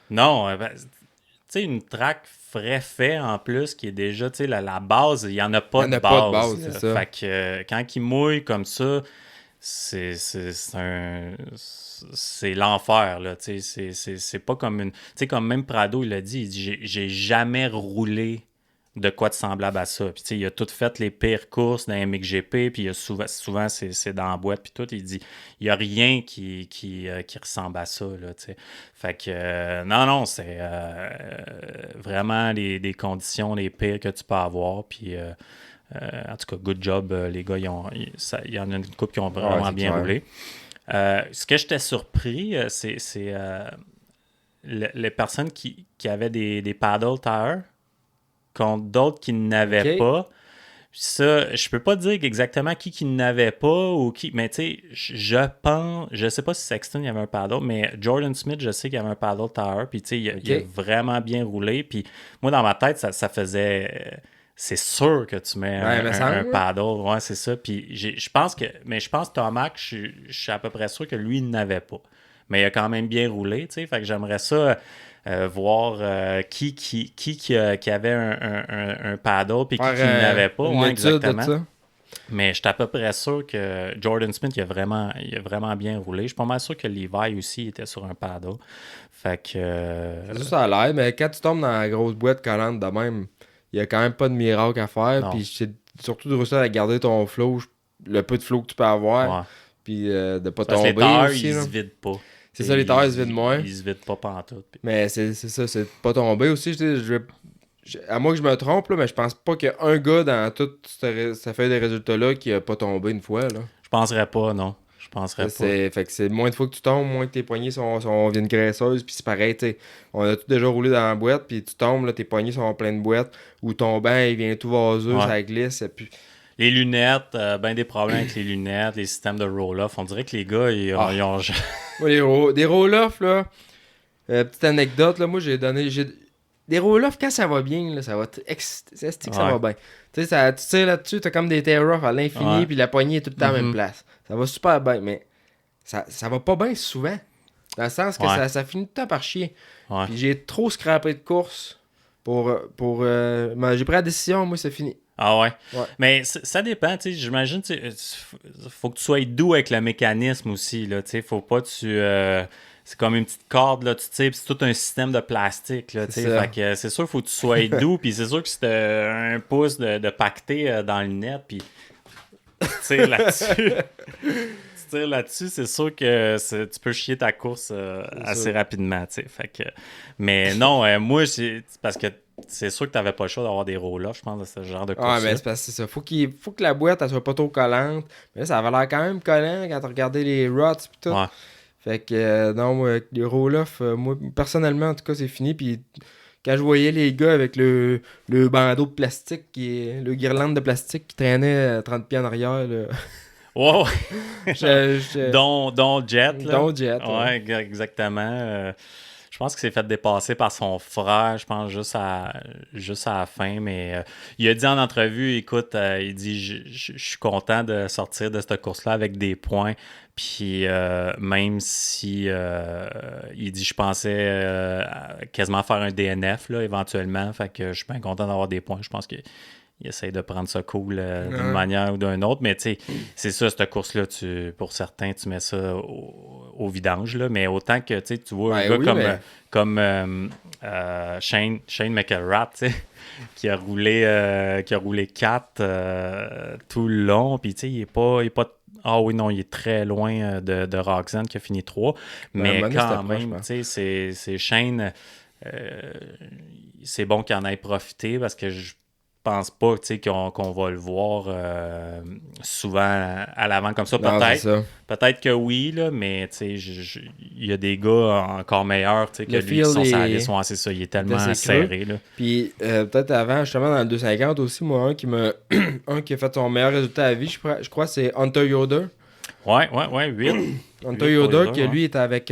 Non, tu sais, une track frais fait en plus, qui est déjà, tu sais, la base, il n'y en a pas de base. C'est ça. Fait que quand il mouille comme ça, c'est l'enfer, là, tu sais, c'est pas comme une... Tu sais, comme même Prado, il l'a dit, il dit, j'ai jamais roulé de quoi de semblable à ça. Puis, tu sais, il a tout fait les pires courses dans MXGP, puis il a souvent c'est dans la boîte, puis tout. Il dit, il n'y a rien qui ressemble à ça, là, tu sais. Fait que, non, c'est vraiment des conditions les pires que tu peux avoir, puis... en tout cas, good job, les gars. Il y en a une couple qui ont vraiment bien roulé. Ce que j'étais surpris, c'est les personnes qui avaient des paddle tires contre d'autres qui n'avaient pas. Ça, je peux pas dire exactement qui n'avait pas ou qui. Mais tu sais, je sais pas si Sexton il y avait un paddle, mais Jordan Smith, je sais qu'il y avait un paddle tire. Puis tu sais, il a vraiment bien roulé. Puis moi, dans ma tête, ça faisait. C'est sûr que tu mets un paddle. Ouais, c'est ça. Puis je pense que Tomac, je suis à peu près sûr que lui, il n'avait pas. Mais il a quand même bien roulé, tu sais. Fait que j'aimerais ça voir qui avait un paddle puis qui n'avait pas. Ouais, exactement. Mais je suis à peu près sûr que Jordan Smith, il a vraiment bien roulé. Je suis pas mal sûr que Levi aussi était sur un paddle. Fait que... ça a l'air, mais quand tu tombes dans la grosse boîte collante de même, il y a quand même pas de miracle à faire. Puis c'est surtout de réussir à garder ton flow, le peu de flow que tu peux avoir. Puis de pas tomber les tailleurs, aussi. Ils se vident pas. C'est ça, les tailleurs, ils se vident moins. Ils se vident pas pantoute. Mais c'est ça, c'est pas tomber aussi. À moi que je me trompe, là, mais je pense pas qu'il y a un gars dans toute cette feuille de résultats-là qui a pas tombé une fois. Là. Je penserais pas, non. Je penserais pas. Fait que c'est moins de fois que tu tombes, moins que tes poignées viennent graisseuses. Puis c'est pareil, tu sais. On a tout déjà roulé dans la boîte, puis tu tombes, là, tes poignées sont pleines de boîtes, ou ton banc, il vient tout vaseux, ça glisse. Et puis... Les lunettes, ben des problèmes avec les lunettes, les systèmes de roll-off. On dirait que les gars, ils ont... Ouais, des roll-off, là. Petite anecdote, là, moi, des roll-off, quand ça va bien, là, ça va... ça va bien. Tu sais, tu tires là-dessus, t'as comme des tear-off à l'infini, puis la poignée est tout le temps à la même place. Ça va super bien, mais ça va pas bien souvent. Dans le sens que ça finit tout le temps par chier. Ouais. Puis j'ai trop scrappé de course pour j'ai pris la décision, moi, c'est fini. Ah ouais. Mais ça dépend, tu sais, j'imagine, tu sais, faut que tu sois doux avec le mécanisme aussi, là, tu sais, faut pas c'est comme une petite corde, là, tu sais, c'est tout un système de plastique, là, tu sais, fait que c'est sûr, faut que tu sois doux, puis c'est sûr que c'est un pouce de pacté dans le net, puis tu tires là-dessus. C'est sûr que tu peux chier ta course assez rapidement, tu sais, fait que... Mais non, moi, c'est parce que c'est sûr que tu n'avais pas le choix d'avoir des roll-off, je pense, de ce genre de course. Ah, mais c'est parce que c'est ça. Faut que la boîte, elle soit pas trop collante. Mais là, ça avait l'air quand même collant quand tu regardais les rots et tout. Ouais. Fait que, non, les roll-off, moi, personnellement, en tout cas, c'est fini. Puis quand je voyais les gars avec le bandeau de plastique, le guirlande de plastique qui traînait 30 pieds en arrière, là. Ouais, Je- dont Jet, là. Dont Jet, Ouais, exactement. Je pense qu'il s'est fait dépasser par son frère, je pense, juste à la fin. Mais il a dit en entrevue, écoute, il dit, je suis content de sortir de cette course-là avec des points. Puis même si il dit, je pensais quasiment faire un DNF, là, éventuellement. Fait que je suis bien content d'avoir des points. Je pense qu'il essaye de prendre ça cool d'une manière ou d'une autre. Mais tu sais, c'est ça, cette course-là, pour certains, tu mets ça au vidange. Là. Mais autant que tu vois un gars comme Shane McElrath, tu sais, qui a roulé 4 tout le long. Puis tu sais, il est pas. Ah oui, non, il est très loin de Roxanne qui a fini 3. Mais quand même, tu sais, c'est Shane. C'est bon qu'il en ait profité parce que je pense pas qu'on va le voir souvent à l'avant comme ça. Peut-être que oui, là, mais il y a des gars encore meilleurs que lui qui sont sur la liste. C'est ça, il est tellement serré. Là. Puis peut-être avant, justement, dans le 250 aussi, moi, un qui a fait son meilleur résultat à vie, je crois, c'est Hunter Yoder. Ouais, 8. Hunter Yoder, qui lui était avec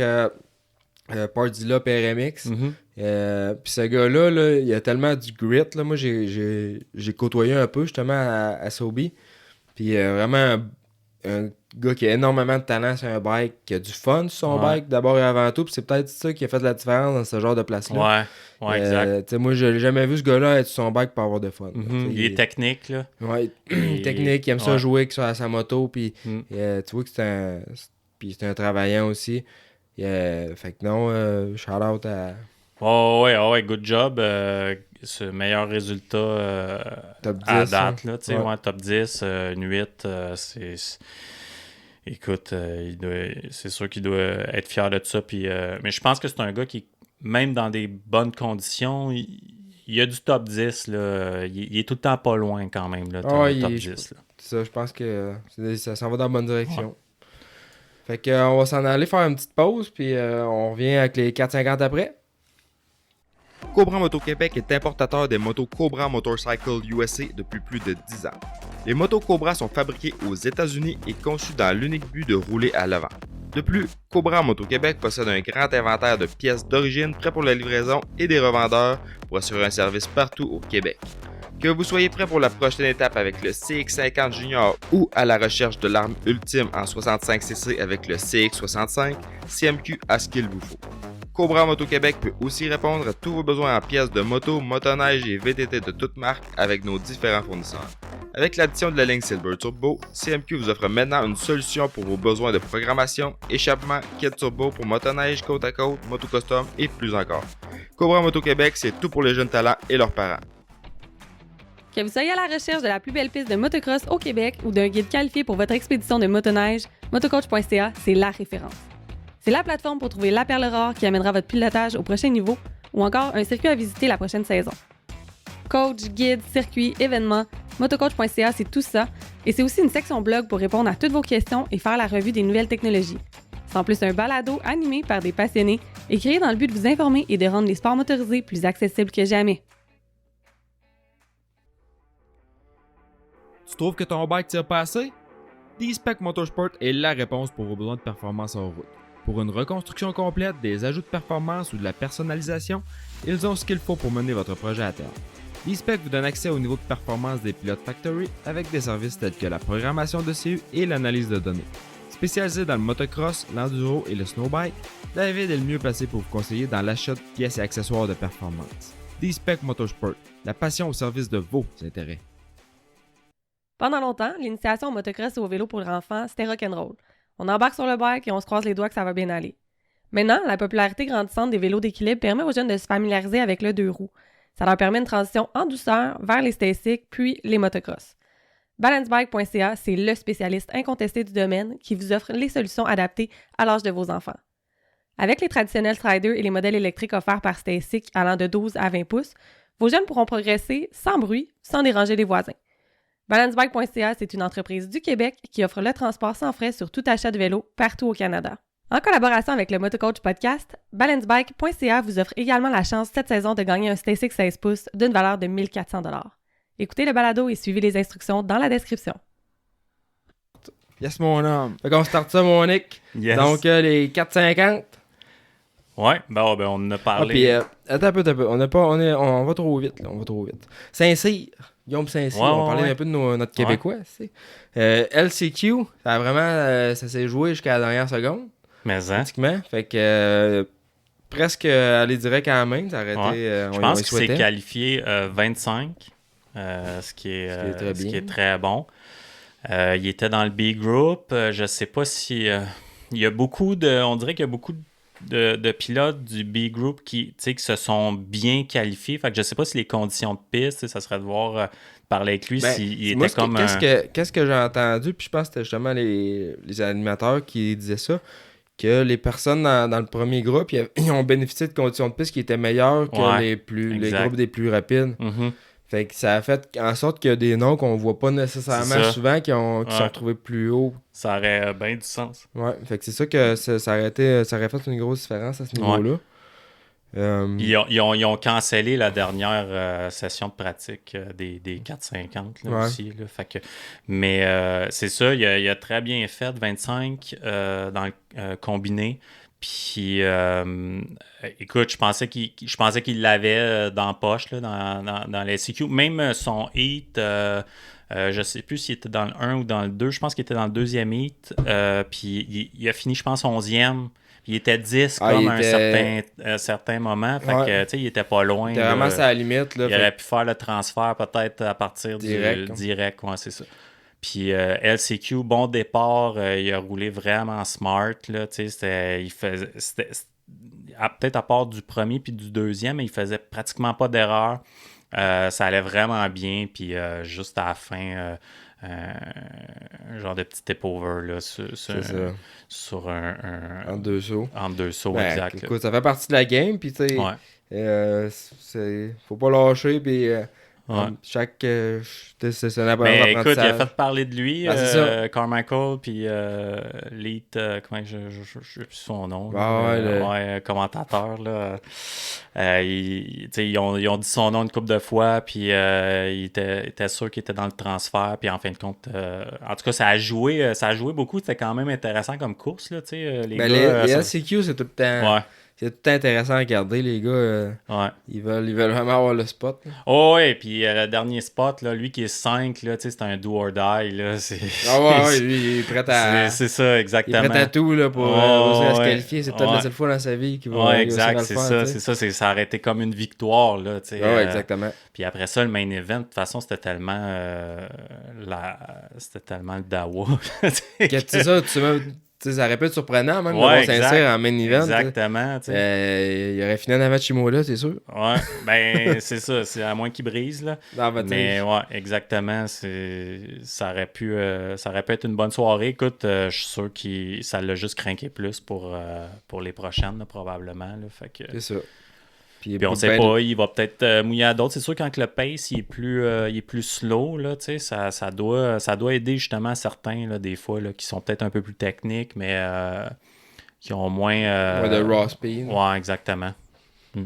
Pardzilla PRMX. Puis ce gars-là, là, il a tellement du grit. Là. Moi, j'ai côtoyé un peu justement à Sobi. Puis vraiment un gars qui a énormément de talent sur un bike, qui a du fun sur son bike d'abord et avant tout. Puis c'est peut-être ça qui a fait la différence dans ce genre de place-là. Ouais, exact. Moi, je n'ai jamais vu ce gars-là être sur son bike pour avoir de fun. Il est technique, là. Ouais, technique, il aime ça jouer sur sa moto. Puis tu vois que c'est un travaillant aussi. Fait que non, shout-out à... ouais, good job. Ce meilleur résultat top 10, à date, là, top 10, une 8, écoute, c'est sûr qu'il doit être fier de ça. Puis, mais je pense que c'est un gars qui, même dans des bonnes conditions, il a du top 10. Là, il est tout le temps pas loin quand même, là, top 10. Là. C'est ça, je pense que ça s'en va dans la bonne direction. Ouais. Fait qu'on va s'en aller faire une petite pause, puis on revient avec les 4,50 après. Cobra Moto Québec est importateur des motos Cobra Motorcycle USA depuis plus de 10 ans. Les motos Cobra sont fabriquées aux États-Unis et conçues dans l'unique but de rouler à l'avant. De plus, Cobra Moto Québec possède un grand inventaire de pièces d'origine prêts pour la livraison et des revendeurs pour assurer un service partout au Québec. Que vous soyez prêt pour la prochaine étape avec le CX50 Junior ou à la recherche de l'arme ultime en 65cc avec le CX65, CMQ a ce qu'il vous faut. Cobra Moto Québec peut aussi répondre à tous vos besoins en pièces de moto, motoneige et VTT de toutes marques avec nos différents fournisseurs. Avec l'addition de la ligne Silver Turbo, CMQ vous offre maintenant une solution pour vos besoins de programmation, échappement, kit turbo pour motoneige, côte à côte, moto custom et plus encore. Cobra Moto Québec, c'est tout pour les jeunes talents et leurs parents. Que vous soyez à la recherche de la plus belle piste de motocross au Québec ou d'un guide qualifié pour votre expédition de motoneige, motocoach.ca, c'est la référence. C'est la plateforme pour trouver la perle rare qui amènera votre pilotage au prochain niveau ou encore un circuit à visiter la prochaine saison. Coach, guide, circuit, événements, motocoach.ca, c'est tout ça. Et c'est aussi une section blog pour répondre à toutes vos questions et faire la revue des nouvelles technologies. C'est en plus un balado animé par des passionnés et créé dans le but de vous informer et de rendre les sports motorisés plus accessibles que jamais. Tu trouves que ton bike tire pas assez? D-Spec Motorsport est la réponse pour vos besoins de performance en route. Pour une reconstruction complète, des ajouts de performance ou de la personnalisation, ils ont ce qu'il faut pour mener votre projet à terme. D-Spec vous donne accès au niveau de performance des pilotes Factory avec des services tels que la programmation de CU et l'analyse de données. Spécialisé dans le motocross, l'enduro et le snowbike, David est le mieux placé pour vous conseiller dans l'achat de pièces et accessoires de performance. D-Spec Motorsport, la passion au service de vos intérêts. Pendant longtemps, l'initiation au motocross et au vélo pour les enfants, c'était rock'n'roll. On embarque sur le bike et on se croise les doigts que ça va bien aller. Maintenant, la popularité grandissante des vélos d'équilibre permet aux jeunes de se familiariser avec le 2 roues. Ça leur permet une transition en douceur vers les stasics puis les motocross. Balancebike.ca, c'est le spécialiste incontesté du domaine qui vous offre les solutions adaptées à l'âge de vos enfants. Avec les traditionnels Striders et les modèles électriques offerts par Stasic allant de 12 à 20 pouces, vos jeunes pourront progresser sans bruit, sans déranger les voisins. Balancebike.ca, c'est une entreprise du Québec qui offre le transport sans frais sur tout achat de vélo partout au Canada. En collaboration avec le Motocoach Podcast, Balancebike.ca vous offre également la chance cette saison de gagner un Stasic 16 pouces d'une valeur de 1400 $. Écoutez le balado et suivez les instructions dans la description. Yes, mon homme. Fait qu'on start ça, mon Nick. Yes. Donc, les 4,50. Ouais, ben on en a Ah, parlé. puis, attends un peu. On va trop vite, là. On va trop vite. Saint-Cyr. Guillaume Saint-Cyr. Ouais, On va parler ouais. un peu de notre Québécois. Tu sais. LCQ, ça a vraiment. Ça s'est joué jusqu'à la dernière seconde, Mais hein, pratiquement. Fait que. Presque aller direct à la main. Ça aurait été. je on pense y qu'il s'est souhaitait. qualifié 25, ce qui est très bon. Il était dans le B group. Je sais pas si il y a beaucoup de, on dirait qu'il y a beaucoup de pilotes du B group qui se sont bien qualifiés. Fait que je sais pas si les conditions de piste, ça serait de voir parler avec lui Ben, s'il moi, était comme qu'est-ce que j'ai entendu, puis je pense que c'était justement les animateurs qui disaient ça, que les personnes dans le premier groupe, ils ont bénéficié de conditions de piste qui étaient meilleures que Ouais, les exact. groupes des plus rapides. Mhm. Fait que ça a fait en sorte qu'il y a des noms qu'on voit pas nécessairement C'est ça. souvent qui sont Ouais. retrouvés plus haut. Ça aurait bien du sens. Ouais, fait que c'est ça que ça aurait fait une grosse différence à ce niveau-là. Ils ont cancellé la dernière session de pratique des 450 là, Ouais. aussi. Là, fait que, mais c'est ça, il a très bien fait 25 dans le combiné. Puis, écoute, je pensais qu'il l'avait dans la poche là, dans les SCQ. Même son heat, je sais plus s'il était dans le 1 ou dans le 2. Je pense qu'il était dans le deuxième heat. Puis, il a fini, je pense, 11e. Il était 10 comme à un certain moment. Fait Ouais. que, tu sais, il était pas loin. C'était vraiment à la limite. Là, Il aurait pu faire le transfert peut-être à partir Direct, du direct. Ouais, c'est ça. Puis LCQ, bon départ. Il a roulé vraiment smart. Là, tu sais, peut-être à part du premier puis du deuxième, mais il faisait pratiquement pas d'erreur. Ça allait vraiment bien. Puis juste à la fin... un genre de petit tip-over là, sur un entre deux sauts. entre deux sauts, Ben, exact. là. écoute, ça fait partie de la game, puis tu sais, Ouais. faut pas lâcher, puis Ouais. chaque... c'est un Mais écoute, il a apprentissage. fait parler de lui, Ah, c'est ça. Carmichael, puis Leet, comment je sais plus son nom, Ah, là, ouais, commentateur, là. Ils ont dit son nom une couple de fois, puis il était sûr qu'il était dans le transfert, puis en fin de compte, en tout cas, ça a joué beaucoup, c'était quand même intéressant comme course, là, tu sais, les Ben, gars. les LCQ, c'est tout le temps... Ouais, C'est tout le temps intéressant à regarder, les gars. ouais. Ils veulent vraiment avoir le spot. Là. Oh, ouais, puis le dernier spot, là, lui qui est 5, là, tu sais, c'est un do or die, là, c'est... Ah ouais, lui, il est prêt à... C'est ça, Il est exactement. prêt à tout là, pour réussir à se qualifier. C'est peut-être la seule fois dans sa vie qu'il va Ouais, réussir à exact, le c'est faire, ça, tu sais. ça aurait été comme une victoire, là, tu sais. Ouais, exactement. Puis après ça, le main event, de toute façon, c'était tellement le dawa. C'est ça, tu sais, ça aurait pu être surprenant même de Ouais, voir exact. Saint-Cyr en main event. Exactement, tu sais. Il aurait fini en avant de Shimoda, c'est sûr. Ouais, ben, c'est ça, c'est à moins qu'il brise, là. Non, ben, Mais ouais, exactement. Ça aurait pu être une bonne soirée. Écoute, je suis sûr que ça l'a juste craqué plus pour les prochaines, là, probablement. Là. Fait que, c'est ça. puis on sait pas, il va peut-être mouiller à d'autres. C'est sûr quand le pace il est plus slow, là, ça doit aider justement certains là, des fois là, qui sont peut-être un peu plus techniques, mais qui ont moins. De raw speed. Ouais, exactement.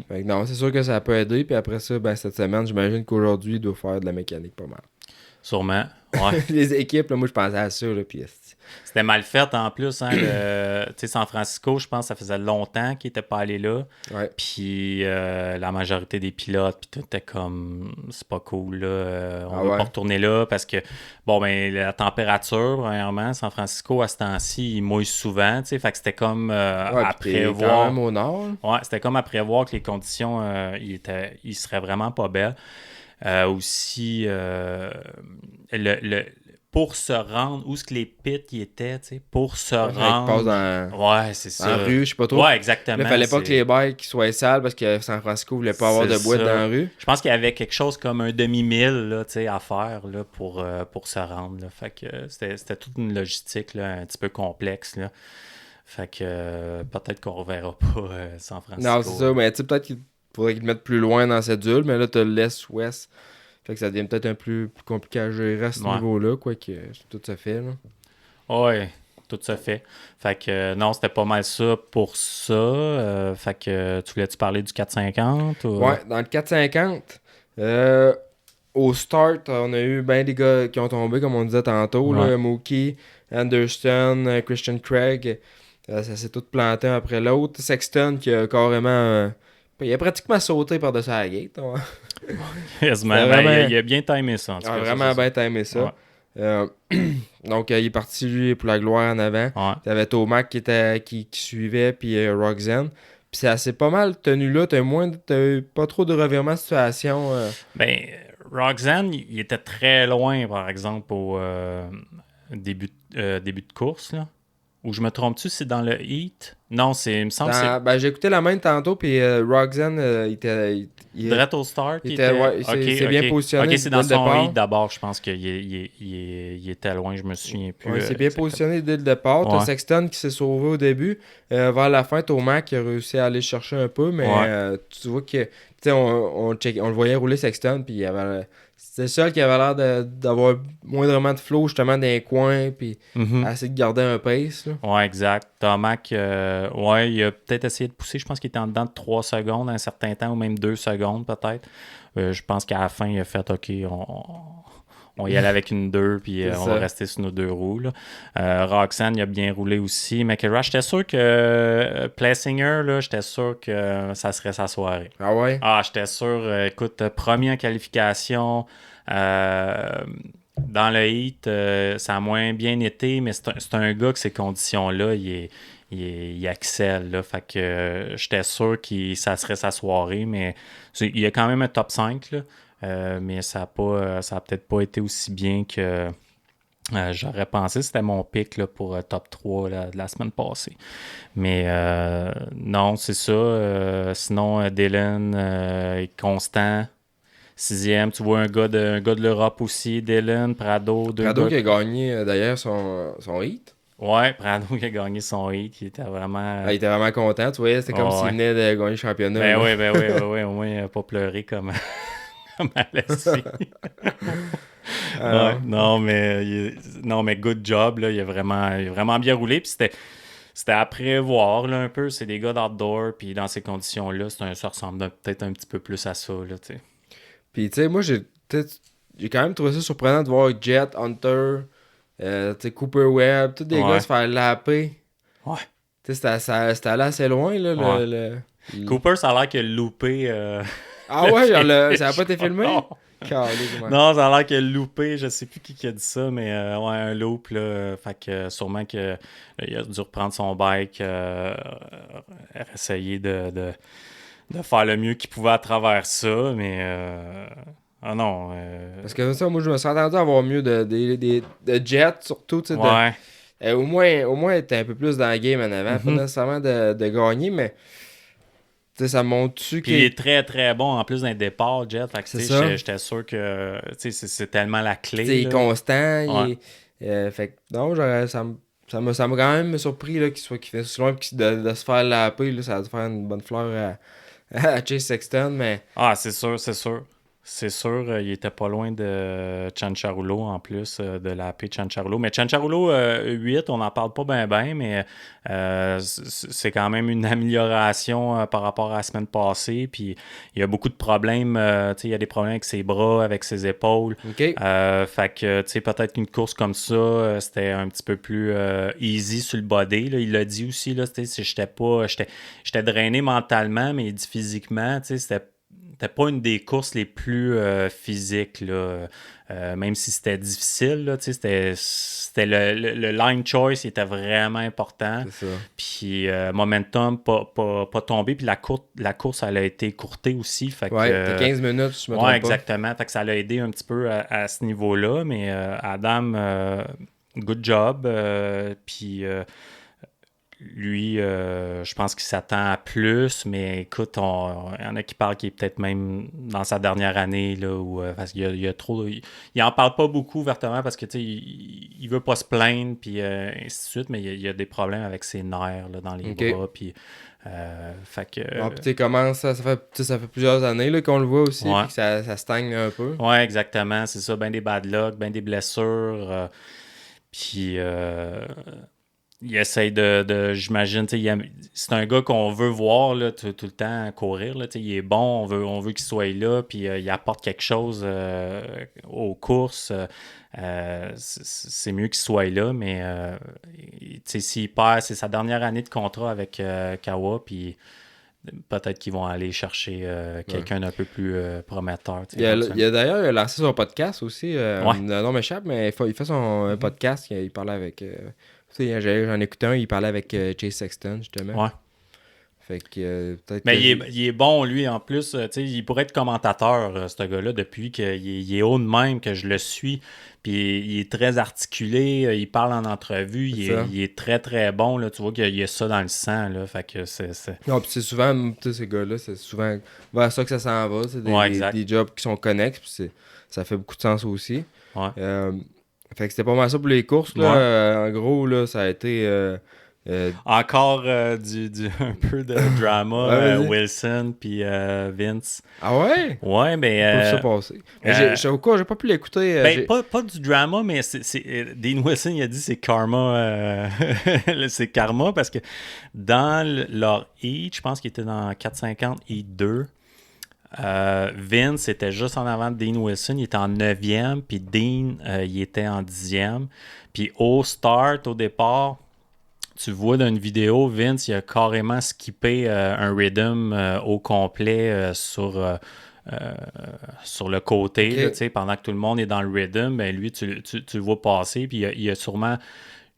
Fait que non, c'est sûr que ça peut aider. Puis après ça, ben, cette semaine, j'imagine qu'aujourd'hui, il doit faire de la mécanique pas mal. Sûrement. Ouais. Les équipes, là, moi, je pensais à ça. Là, puis, C'était mal fait en plus. Hein, tu sais, San Francisco, je pense que ça faisait longtemps qu'ils n'étaient pas allés là. ouais. Puis la majorité des pilotes, puis tout était comme, c'est pas cool, là. On va ouais. pas retourner là parce que, bon, ben, la température, premièrement, San Francisco, à ce temps-ci, il mouille souvent, tu sais. Fait que c'était comme à puis t'es prévoir. quand même au nord. Ouais, c'était comme à prévoir que les conditions, ils seraient vraiment pas belles. Aussi, pour se rendre, où est-ce que les pits y étaient, tu sais, pour se rendre. Passe Ouais, c'est ça. en rue, je sais pas trop. Ouais, exactement. Là, il fallait pas que les bikes soient sales parce que San Francisco voulait pas avoir de C'est boîte ça. dans la rue. Je pense qu'il y avait quelque chose comme un demi-mille là, tu sais, à faire là, pour se rendre. Là. Fait que c'était toute une logistique là, un petit peu complexe. Là. Fait que peut-être qu'on reverra pas San Francisco. Non, c'est ça, mais tu sais, peut-être qu'il faudrait qu'ils le mettent plus loin dans cette cédule, mais là, t'as l'Est-Ouest. Fait que ça devient peut-être un peu plus compliqué à gérer à ce niveau-là, quoique tout se fait, là. Ouais, tout se fait. Fait que non, c'était pas mal ça pour ça. Fait que tu voulais-tu parler du 450? Ou... Ouais, dans le 450, au start, on a eu ben des gars qui ont tombé, comme on disait tantôt. Ouais. Là, Mookie, Anderson, Christian Craig. Ça s'est tout planté un après l'autre. Sexton qui a carrément... il a pratiquement sauté par-dessus la gate. Ouais. Quasiment. C'était Ben, vraiment- il a bien timé ça, en tout Il a cas. vraiment ça, bien aimé ça. Ouais. Euh, donc, il est parti, lui, pour la gloire en avant. Ouais. T'avais Tomac qui suivait, puis Roxanne. Puis ça s'est pas mal tenu là. T'as eu pas trop de revirements de situation. Ben, Roxanne, il était très loin, par exemple, au début de course, là. Ou je me trompe-tu, c'est dans le heat? Non, il me semble que c'est Ben, j'ai écouté la main tantôt, puis Roxanne, direct au start. il était, ouais, c'est bien positionné Ok, c'est dans dès le son départ. heat d'abord, je pense qu'il était loin, je me souviens plus. Ouais, il s'est bien exactement. positionné dès le départ. T'as Ouais. Sexton qui s'est sauvé au début. Vers la fin, Tomac a réussi à aller chercher un peu, mais Ouais. tu vois que tu sais, on le voyait rouler Sexton, puis c'était le seul qui avait l'air d'avoir moindrement de flow justement dans les coins, puis Mhm. essayer de garder un pace. Là. Ouais, exact. Tomac, ouais, il a peut-être essayé de pousser. Je pense qu'il était en dedans de 3 secondes à un certain temps, ou même 2 secondes peut-être. Je pense qu'à la fin, il a fait OK, on y allait avec une 2, puis C'est on ça. va rester sur nos 2 roues. Là. Roxanne, il a bien roulé aussi. McElroy, j'étais sûr que Plessinger, là, j'étais sûr que ça serait sa soirée. Ah ouais? Ah, j'étais sûr. Écoute, premier en qualification. Dans le heat, ça a moins bien été, mais c'est un gars que ces conditions-là, il excelle. Là, fait que j'étais sûr que ça serait sa soirée, mais il y a quand même un top 5. Là, mais ça a peut-être pas été aussi bien que j'aurais pensé. C'était mon pick là, pour top 3 là, de la semaine passée. Mais non, c'est ça. Sinon, Dylan est constant. 6e, tu vois un gars de l'Europe aussi, Dylan, Prado, deux Prado gars. qui a gagné d'ailleurs son hit. Ouais, Prado qui a gagné son hit, il était vraiment... Il était vraiment content, tu vois. C'était comme s'il Ouais. venait de gagner le championnat. Ben là. oui, au moins il n'a pas pleuré comme, comme Alessi. Alors, Ouais, non, mais good job, là, il a vraiment bien roulé, puis c'était à prévoir là, un peu, c'est des gars d'outdoor, puis dans ces conditions-là, ça ressemble peut-être un petit peu plus à ça, là, tu sais. Puis, tu sais, moi, j'ai quand même trouvé ça surprenant de voir Jet, Hunter, tu sais, Cooper Webb, tous des Ouais. gars se faire laper. Ouais. Tu sais, c'était allé assez loin, là. Ouais. Cooper, ça a l'air qu'il a loupé... Ah ouais, genre, ça a pas été filmé? Non. Calé, comment. Non, ça a l'air qu'il a loupé, je sais plus qui a dit ça, mais ouais, un loop, là, fait que sûrement qu'il a dû reprendre son bike, essayer de faire le mieux qu'il pouvait à travers ça, mais ah non. Parce que ça, moi, je me suis attendu à avoir mieux de Jet, surtout, tu sais, Ouais, au moins, être un peu plus dans la game en avant, pas Mhm. nécessairement de gagner, mais, tu sais, ça montre-tu puis il est très très bon en plus d'un départ, Jet, fait que C'est tu sais, ça. j'étais sûr que tu sais, c'est tellement la clé. il est là. constant, Ouais. fait que non, ça m'a quand même surpris là, qu'il fait aussi loin pis de se faire laper, là, ça a dû faire une bonne fleur à Chase Sexton, mais Ah, c'est sûr, c'est sûr. C'est sûr, il était pas loin de Chancharulo en plus, de la paix Chancharulo. Mais Chancharulo 8, on n'en parle pas bien, mais c'est quand même une amélioration par rapport à la semaine passée. Puis il y a beaucoup de problèmes. Tu sais, il y a des problèmes avec ses bras, avec ses épaules. ok. Fait que, tu sais, peut-être qu'une course comme ça, c'était un petit peu plus easy sur le body. Là. Il l'a dit aussi, là, j'étais drainé mentalement, mais il dit physiquement, tu sais, c'était pas une des courses les plus physiques, là. Même si c'était difficile, là, tu sais, c'était le line choice il était vraiment important. C'est ça. Puis momentum, pas tombé. Puis la course, elle a été écourtée aussi. Fait Ouais, que, t'as 15 minutes, je me trompe ouais, pas. exactement. Fait que ça l'a aidé un petit peu à ce niveau-là. Mais Adam, good job. Puis lui, je pense qu'il s'attend à plus. Mais écoute, il y en a qui parlent qu'il est peut-être même dans sa dernière année. Là, parce qu'il y a trop. Il en parle pas beaucoup ouvertement parce que il veut pas se plaindre. Puis ainsi de suite. Mais il y a des problèmes avec ses nerfs là, dans les Ok. bras. Puis. Fait que. Bon, puis tu sais, comment ça fait plusieurs années là, qu'on le voit aussi, Ouais. puis que ça stagne un peu. Ouais, exactement. C'est ça. Ben des bad luck, ben des blessures. Puis, il essaye j'imagine, c'est un gars qu'on veut voir là, tout le temps courir. Là, il est bon, on veut qu'il soit là, puis il apporte quelque chose aux courses. C'est mieux qu'il soit là, mais s'il perd, c'est sa dernière année de contrat avec Kawa, puis peut-être qu'ils vont aller chercher quelqu'un d'un peu plus prometteur. Il a d'ailleurs lancé son podcast aussi. Le nom m'échappe, mais il fait son podcast. Il parlait avec. J'en écoutais un, il parlait avec Chase Sexton, justement. Ouais. Fait que peut-être. Mais il est bon, lui, en plus. Il pourrait être commentateur, ce gars-là, depuis qu'il est haut de même, que je le suis. Puis il est très articulé, il parle en entrevue, il est très, très bon. Là. Tu vois qu'il y a ça dans le sang. Là. Fait que c'est... Non, puis c'est souvent, ces gars-là, c'est souvent vers ça que ça s'en va. C'est des jobs qui sont connexes, puis ça fait beaucoup de sens aussi. Ouais. Fait que c'était pas mal ça pour les courses. Là. En gros, là, ça a été... Encore un peu de drama, Wilson puis Vince. Ah ouais? Ouais, mais... ça passer. J'ai pas pu l'écouter. Pas du drama, mais Dean Wilson, il a dit c'est karma. C'est karma parce que dans leur heat, je pense qu'il était dans 450 heat 2. Vince était juste en avant de Dean Wilson, il était en 9e, puis Dean, il était en 10e. Puis au start, au départ... Tu vois dans une vidéo, Vince, il a carrément skippé un rhythm au complet sur le côté. Okay. Là, pendant que tout le monde est dans le rhythm, ben lui, tu le vois passer. Puis il a sûrement,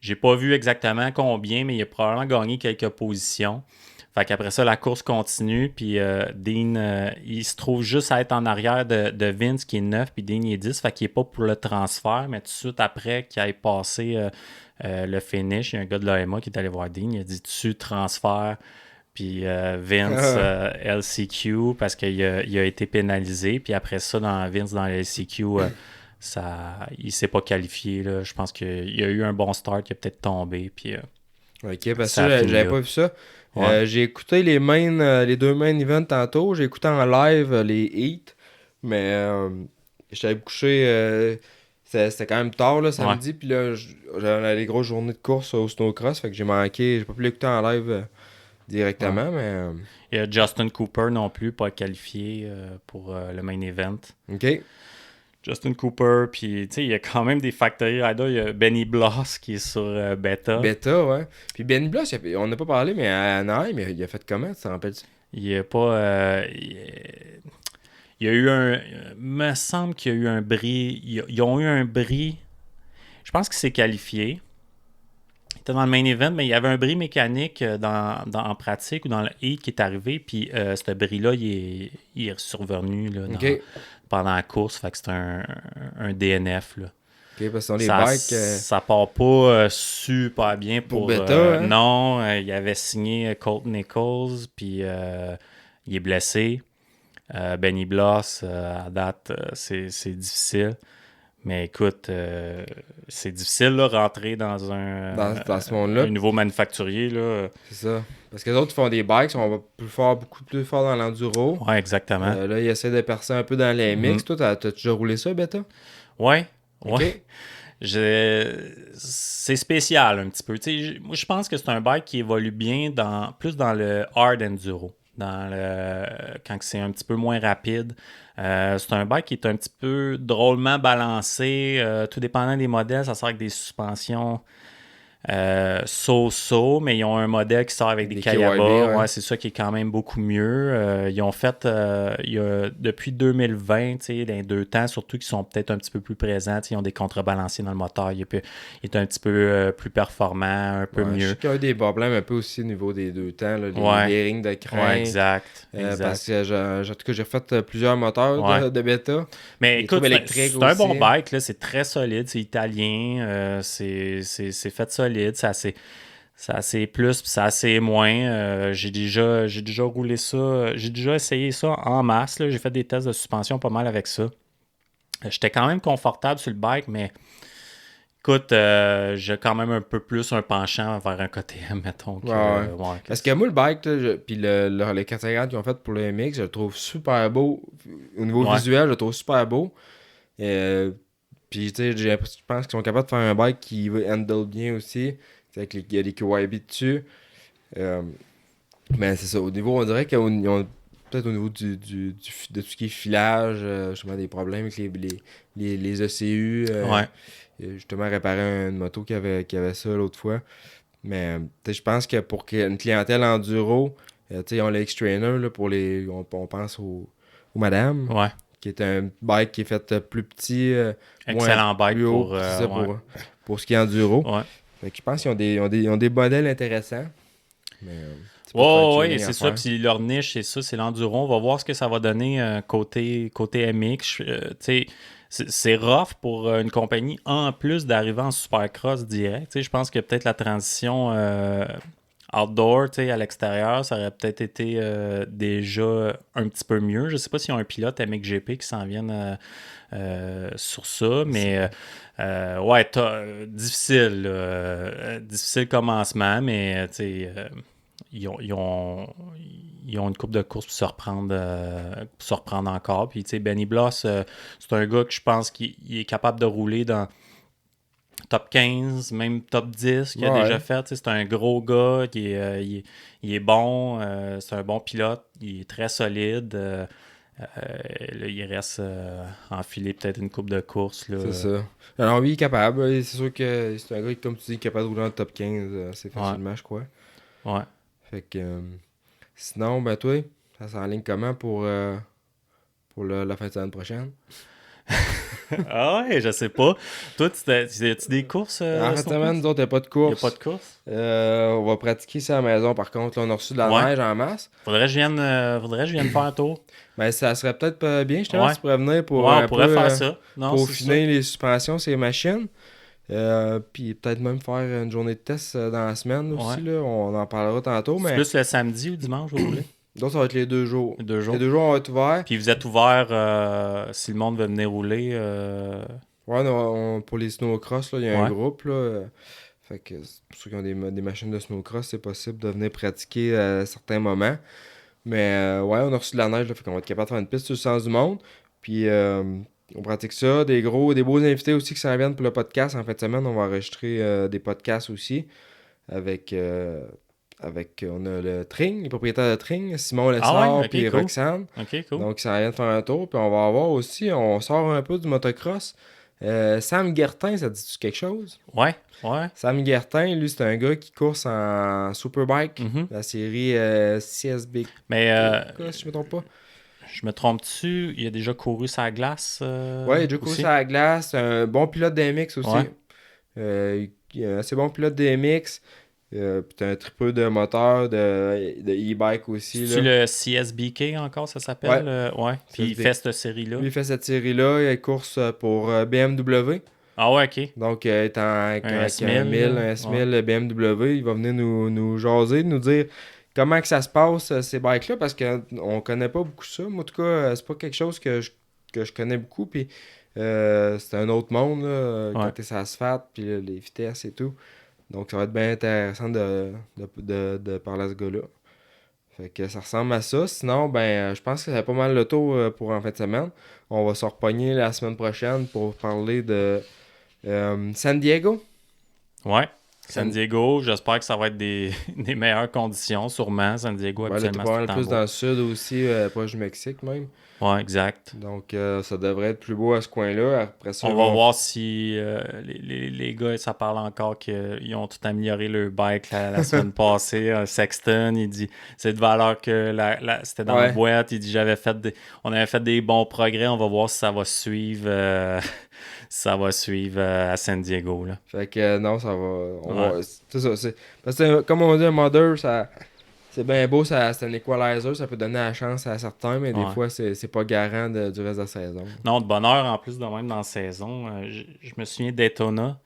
j'ai pas vu exactement combien, mais il a probablement gagné quelques positions. Fait qu'après ça, la course continue. Puis Dean, il se trouve juste à être en arrière de Vince qui est 9, puis Dean il est 10. Fait qu'il est pas pour le transfert, mais tout de suite après qu'il ait passé... le finish, il y a un gars de l'AMA qui est allé voir Dean, il a dit tu transfères, puis Vince LCQ parce qu'il a été pénalisé, puis après ça, Vince dans le LCQ, il s'est pas qualifié, là. Je pense qu'il y a eu un bon start, il a peut-être tombé, puis ok, parce que j'avais pas vu ça. Ouais. J'ai écouté les deux main events tantôt, j'ai écouté en live les heats, mais j'étais couché... C'était quand même tard, là, samedi, puis là, j'avais les grosses journées de course au snowcross, fait que j'ai pas pu l'écouter en live directement, mais... Il y a Justin Cooper non plus, pas qualifié pour le main event. OK. Justin Cooper, puis tu sais, il y a quand même des factory riders, il y a Benny Bloss qui est sur Beta. Beta, ouais. Puis Benny Bloss, on n'a pas parlé, mais à Anaheim, il a fait comment, tu te rappelles-tu? Il a pas... Il y a eu me semble qu'il y a eu un bris. Ils ont eu un bris. Je pense qu'il s'est qualifié. Il était dans le main event, mais il y avait un bris mécanique en pratique ou dans le heat qui est arrivé. Puis ce bris-là, il est survenu là, pendant la course. Fait que c'est un DNF. Là. OK, parce que les bikes... Ça part pas super bien pour Beta. Non, il avait signé Colt Nichols, puis il est blessé. Benny Bloss, à date, c'est difficile. Mais écoute, c'est difficile de rentrer dans dans ce monde-là. Un nouveau manufacturier. Là. C'est ça. Parce que les autres font des bikes, on va beaucoup plus fort dans l'enduro. Ouais, exactement. Là, ils essaient de percer un peu dans les mix. Toi, t'as déjà roulé ça, Beta? Ouais. Okay. C'est spécial un petit peu. Moi, je pense que c'est un bike qui évolue bien plus dans le hard enduro. Quand c'est un petit peu moins rapide. C'est un bike qui est un petit peu drôlement balancé. Tout dépendant des modèles, ça sort avec des suspensions so-so, mais ils ont un modèle qui sort avec des Kayaba. Ouais, c'est ça qui est quand même beaucoup mieux. Ils ont fait depuis 2020, dans les 2 temps, surtout qu'ils sont peut-être un petit peu plus présents. Ils ont des contrebalanciers dans le moteur. Il est un petit peu plus performant, un peu mieux. Je sais qu'il y a eu des problèmes un peu aussi au niveau des 2 temps, là, les rings de crin. Ouais, exact. Parce que en tout cas, j'ai refait plusieurs moteurs de Beta. Mais écoute, c'est un bon bike, là, c'est très solide, c'est italien, c'est fait solide, c'est assez plus, puis c'est assez moins. J'ai déjà roulé ça, j'ai déjà essayé ça en masse, là. J'ai fait des tests de suspension pas mal avec ça. J'étais quand même confortable sur le bike, mais écoute, j'ai quand même un peu plus un penchant vers un KTM, mettons. Parce que moi, le bike, puis les 450 qu'ils ont fait pour le MX, je le trouve super beau. Au niveau visuel, je le trouve super beau. Puis, tu sais, je pense qu'ils sont capables de faire un bike qui handle bien aussi. Il y a des KYB dessus. Mais c'est ça. Au niveau, on dirait qu'ils ont peut-être au niveau de tout ce qui est filage, justement des problèmes avec les ECU. Ouais. Justement, réparer une moto qui avait ça l'autre fois. Mais je pense que pour une clientèle enduro, ils ont le X-Trainer là, pour les. On pense aux madames. Ouais. Qui est un bike qui est fait plus petit. Excellent bike plus haut, pour, c'est ça, ouais. pour ce qui est enduro. Ouais. Fait que je pense qu'ils ont des modèles intéressants. Mais, c'est pas Ouais, trop ouais, tuning à c'est ça. faire. Puis leur niche, c'est ça, c'est l'enduro. On va voir ce que ça va donner côté MX. Tu sais, c'est rough pour une compagnie, en plus d'arriver en supercross direct. Tu sais, je pense que peut-être la transition outdoor, tu sais, à l'extérieur, ça aurait peut-être été déjà un petit peu mieux. Je sais pas s'il y a un pilote MXGP qui s'en vienne sur ça, mais ouais, difficile. Difficile commencement, mais tu sais, ils ont une coupe de courses pour se reprendre encore. Puis, tu sais, Benny Bloss, c'est un gars que je pense qu'il est capable de rouler dans top 15, même top 10 qu'il a Ouais. déjà fait. Tu sais, c'est un gros gars, il est bon, c'est un bon pilote, il est très solide. Là, il reste enfiler peut-être une coupe de courses. Là. C'est ça. Alors oui, il est capable. C'est sûr que c'est un gars qui, comme tu dis, est capable de rouler dans le top 15 assez facilement, je crois. Ouais. Fait que sinon, ben toi, ça s'enligne comment pour la fin de semaine prochaine? Ah ouais, je sais pas. Toi, as-tu des courses? En fin de sur semaine, toi? nous autres, il n'y a pas de Il n'y a course. pas de course? On va pratiquer ça à la maison, par contre. Là, on a reçu de la Ouais. neige en masse. Faudrait que je vienne faire un tour. Ben, ça serait peut-être pas bien, justement, Ouais. si tu pourrais venir pour Ouais, un on pourrait peu, faire ça. Non, pour c'est finir les suspensions, ces machines. Puis peut-être même faire une journée de test dans la semaine aussi. Ouais. Là. On en parlera tantôt. ça. Mais C'est plus le samedi ou dimanche, vous voulez? donc, ça va être les 2 jours. Les 2 jours. Les 2 jours, on va être ouverts. Puis vous êtes ouvert si le monde veut venir rouler. Ouais, pour les snowcross, là, il y a un Ouais. groupe. Là, fait que pour ceux qui ont des machines de snowcross, c'est possible de venir pratiquer à certains moments. Mais ouais, on a reçu de la neige, là, fait qu'on va être capable de faire une piste sur le sens du monde. Puis on pratique ça. Des beaux invités aussi qui s'en viennent pour le podcast. En fin de semaine, on va enregistrer des podcasts aussi. Avec on a le Tring, les propriétaires de Tring, Simon Lessard ouais? Ok, puis cool. Roxane. OK, cool. Donc, ça vient de faire un tour. Puis on va avoir aussi, on sort un peu du motocross. Sam Guertin, ça dit-tu quelque chose? Ouais. Sam Guertin, lui, c'est un gars qui course en Superbike, Mhm. la série CSB. Mais Si je me trompe pas. je me trompe-tu? Il a déjà couru sa glace? Ouais, il a déjà couru aussi? sur la glace. C'est un bon pilote DMX aussi. Ouais. Il est un assez bon pilote DMX. Puis t'as un tripeux de moteur, de e-bike aussi. C'est Là. le CSBK encore, ça s'appelle? Ouais. Puis il CSBK. fait cette série-là. Lui, il fait cette série-là. Il course pour BMW. Ah ouais, OK. Donc, il est avec Un un S1000, 1000, là. un S1000 BMW. Il va venir nous jaser, nous dire comment que ça se passe, ces bikes-là, parce qu'on connaît pas beaucoup ça. Moi, en tout cas, c'est pas quelque chose que je connais beaucoup. Puis, c'est un autre monde, là, quand Ouais. t'es sur l'asphalte, puis là, les vitesses et tout. Donc, ça va être bien intéressant de parler à ce gars-là. Fait que ça ressemble à ça. Sinon, ben, je pense que c'est pas mal le tour pour en fin de semaine. On va se repogner la semaine prochaine pour parler de San Diego. Ouais. San Diego, j'espère que ça va être des meilleures conditions, sûrement. San Diego, Ouais, là, t'es habituellement, pas mal c'est tout plus le temps dans le sud aussi, proche du Mexique même. beau. Ouais, exact. Donc, ça devrait être plus beau à ce coin-là. Après ça, On va voir si les gars, ça parle encore qu'ils ont tout amélioré leur bike la semaine passée. Sexton, il dit c'est de valeur que c'était dans la Ouais. boîte. Il dit on avait fait des bons progrès. On va voir si ça va suivre. À San Diego. Là. Fait que non, ça va. Ouais. C'est ça. Parce que, comme on dit, un modder, c'est bien beau, c'est un equalizer, ça peut donner la chance à certains, mais des Ouais. fois, c'est pas garant du reste de la saison. Non, de bonheur en plus de même dans la saison. Je me souviens Daytona.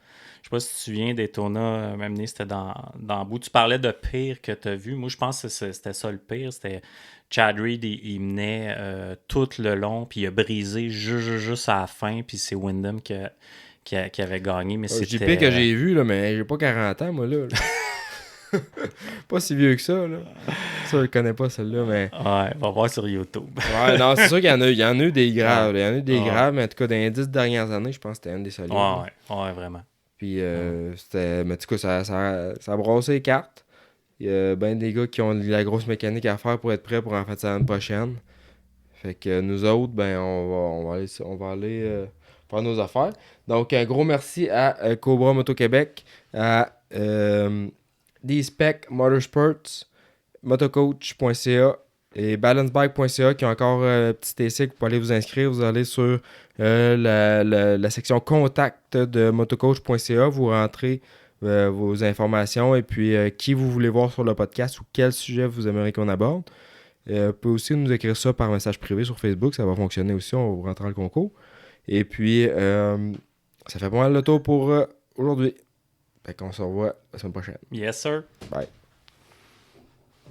Je sais pas si tu te souviens, Daytona, même né, c'était dans le bout. Tu parlais de pire que tu as vu. Moi, je pense que c'était ça le pire. C'était Chad Reed, il menait tout le long, puis il a brisé juste à la fin, puis c'est Wyndham qui avait gagné. Mais Je dis c'était. pire que j'ai vu, là, mais j'ai pas 40 ans, moi, là. Pas si vieux que ça, là. Ça, je le connais pas, celle-là, mais... Ouais, on va voir sur YouTube. Ouais, non, c'est sûr qu'il y en a eu des graves. Ouais. Il y en a eu des Ouais. graves, mais en tout cas, dans les 10 dernières années, je pense que c'était une des solides. Ouais, vraiment. Puis c'était. Mais du coup, ça a brassé les cartes. Il y a ben des gars qui ont de la grosse mécanique à faire pour être prêts pour en fait l'année prochaine. Fait que nous autres, ben on va aller faire nos affaires. Donc un gros merci à Cobra Moto Québec, à D-Spec Motorsports, motocoach.ca et balancebike.ca qui ont encore un petit essai que vous pouvez aller vous inscrire. Vous allez sur la section contact de motocoach.ca, vous rentrez vos informations et puis qui vous voulez voir sur le podcast ou quel sujet vous aimeriez qu'on aborde. Vous pouvez aussi nous écrire ça par message privé sur Facebook, ça va fonctionner aussi, on va vous rentrer dans le concours. Et puis, ça fait pas mal le tour pour aujourd'hui. Fait qu'on se revoit la semaine prochaine. Yes, sir. Bye.